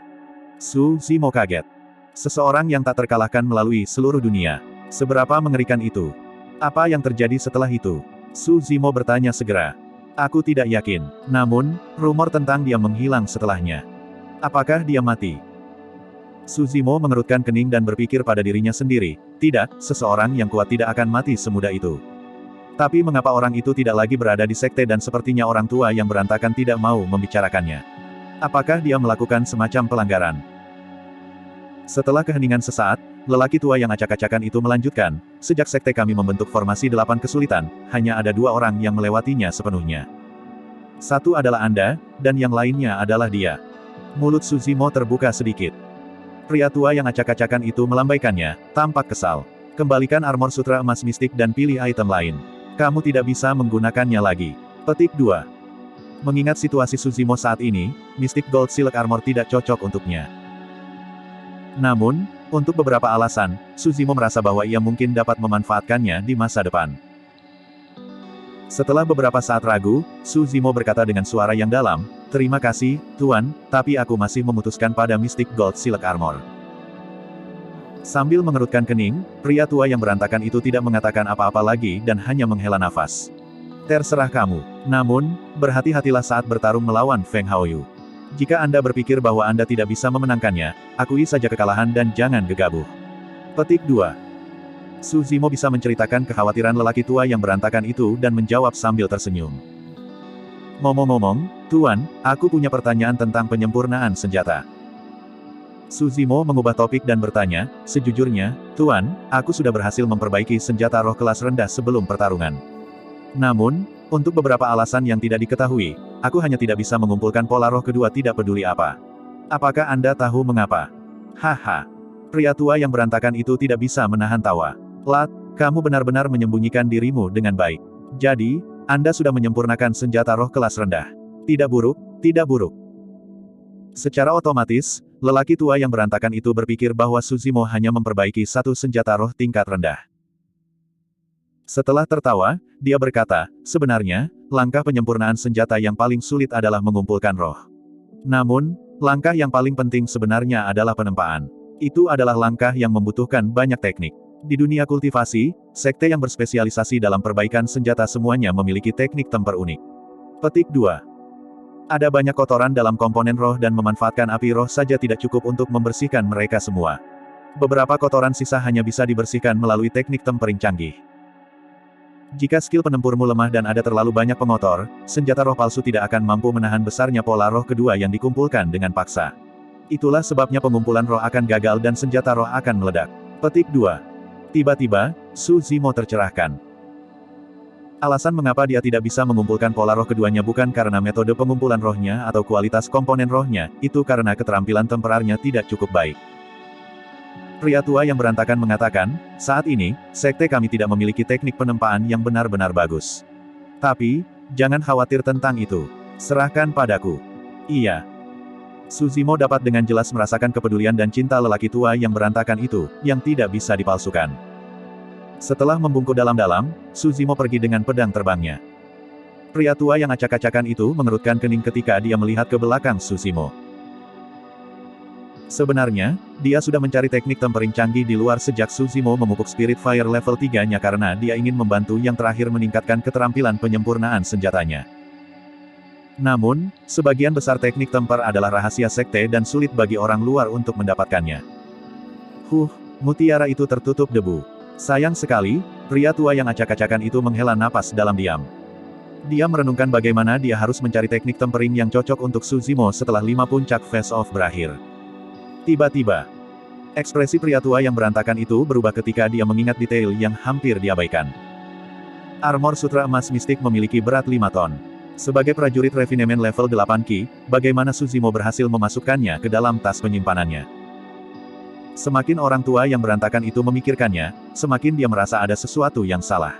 Su Zimo kaget. Seseorang yang tak terkalahkan melalui seluruh dunia. Seberapa mengerikan itu? Apa yang terjadi setelah itu? Su Zimo bertanya segera. Aku tidak yakin. Namun, rumor tentang dia menghilang setelahnya. Apakah dia mati? Suzimo mengerutkan kening dan berpikir pada dirinya sendiri, tidak, seseorang yang kuat tidak akan mati semudah itu. Tapi mengapa orang itu tidak lagi berada di sekte dan sepertinya orang tua yang berantakan tidak mau membicarakannya? Apakah dia melakukan semacam pelanggaran? Setelah keheningan sesaat, lelaki tua yang acak-acakan itu melanjutkan, sejak sekte kami membentuk formasi 8 kesulitan, hanya ada 2 orang yang melewatinya sepenuhnya. Satu adalah Anda, dan yang lainnya adalah dia. Mulut Suzimo terbuka sedikit. Pria tua yang acak-acakan itu melambaikannya, tampak kesal. Kembalikan armor sutra emas mistik dan pilih item lain. Kamu tidak bisa menggunakannya lagi. Petik 2. Mengingat situasi Suzimo saat ini, Mystic Gold Silk Armor tidak cocok untuknya. Namun, untuk beberapa alasan, Suzimo merasa bahwa ia mungkin dapat memanfaatkannya di masa depan. Setelah beberapa saat ragu, Suzimo berkata dengan suara yang dalam, "Terima kasih, Tuan, tapi aku masih memutuskan pada Mystic Gold Silk Armor." Sambil mengerutkan kening, pria tua yang berantakan itu tidak mengatakan apa-apa lagi dan hanya menghela nafas. "Terserah kamu. Namun, berhati-hatilah saat bertarung melawan Feng Haoyu. Jika Anda berpikir bahwa Anda tidak bisa memenangkannya, akui saja kekalahan dan jangan gegabah." Petik 2. Suzimo bisa menceritakan kekhawatiran lelaki tua yang berantakan itu dan menjawab sambil tersenyum. "Ngomong-ngomong, Tuan, aku punya pertanyaan tentang penyempurnaan senjata." Suzimo mengubah topik dan bertanya, "Sejujurnya, Tuan, aku sudah berhasil memperbaiki senjata roh kelas rendah sebelum pertarungan. Namun, untuk beberapa alasan yang tidak diketahui, aku hanya tidak bisa mengumpulkan pola roh kedua tidak peduli apa. Apakah Anda tahu mengapa?" Haha. Pria tua yang berantakan itu tidak bisa menahan tawa. "Lat, kamu benar-benar menyembunyikan dirimu dengan baik. Jadi, Anda sudah menyempurnakan senjata roh kelas rendah. Tidak buruk, tidak buruk." Secara otomatis, lelaki tua yang berantakan itu berpikir bahwa Suzimo hanya memperbaiki satu senjata roh tingkat rendah. Setelah tertawa, dia berkata, "Sebenarnya, langkah penyempurnaan senjata yang paling sulit adalah mengumpulkan roh. Namun, langkah yang paling penting sebenarnya adalah penempaan. Itu adalah langkah yang membutuhkan banyak teknik. Di dunia kultivasi, sekte yang berspesialisasi dalam perbaikan senjata semuanya memiliki teknik temper unik." Petik 2. Ada banyak kotoran dalam komponen roh dan memanfaatkan api roh saja tidak cukup untuk membersihkan mereka semua. Beberapa kotoran sisa hanya bisa dibersihkan melalui teknik tempering canggih. Jika skill penempurmu lemah dan ada terlalu banyak pengotor, senjata roh palsu tidak akan mampu menahan besarnya pola roh kedua yang dikumpulkan dengan paksa. Itulah sebabnya pengumpulan roh akan gagal dan senjata roh akan meledak. Petik 2. Tiba-tiba, Suzimo tercerahkan. Alasan mengapa dia tidak bisa mengumpulkan pola roh keduanya bukan karena metode pengumpulan rohnya atau kualitas komponen rohnya, itu karena keterampilan temperarnya tidak cukup baik. Pria tua yang berantakan mengatakan, "Saat ini, sekte kami tidak memiliki teknik penempaan yang benar-benar bagus. Tapi, jangan khawatir tentang itu. Serahkan padaku." Iya. Suzimo dapat dengan jelas merasakan kepedulian dan cinta lelaki tua yang berantakan itu, yang tidak bisa dipalsukan. Setelah membungkuk dalam-dalam, Suzimo pergi dengan pedang terbangnya. Pria tua yang acak-acakan itu mengerutkan kening ketika dia melihat ke belakang Suzimo. Sebenarnya, dia sudah mencari teknik tempering canggih di luar sejak Suzimo memupuk Spirit Fire level 3-nya karena dia ingin membantu yang terakhir meningkatkan keterampilan penyempurnaan senjatanya. Namun, sebagian besar teknik temper adalah rahasia sekte dan sulit bagi orang luar untuk mendapatkannya. Mutiara itu tertutup debu. Sayang sekali, pria tua yang acak-acakan itu menghela napas dalam diam. Dia merenungkan bagaimana dia harus mencari teknik tempering yang cocok untuk Suzimo setelah 5 puncak face-off berakhir. Tiba-tiba, ekspresi pria tua yang berantakan itu berubah ketika dia mengingat detail yang hampir diabaikan. Armor sutra emas mistik memiliki berat 5 ton. Sebagai prajurit refinement level 8 Ki, bagaimana Suzimo berhasil memasukkannya ke dalam tas penyimpanannya? Semakin orang tua yang berantakan itu memikirkannya, semakin dia merasa ada sesuatu yang salah.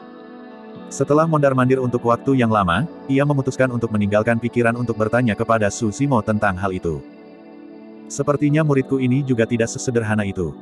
Setelah mondar-mandir untuk waktu yang lama, ia memutuskan untuk meninggalkan pikiran untuk bertanya kepada Suzimo tentang hal itu. Sepertinya muridku ini juga tidak sesederhana itu.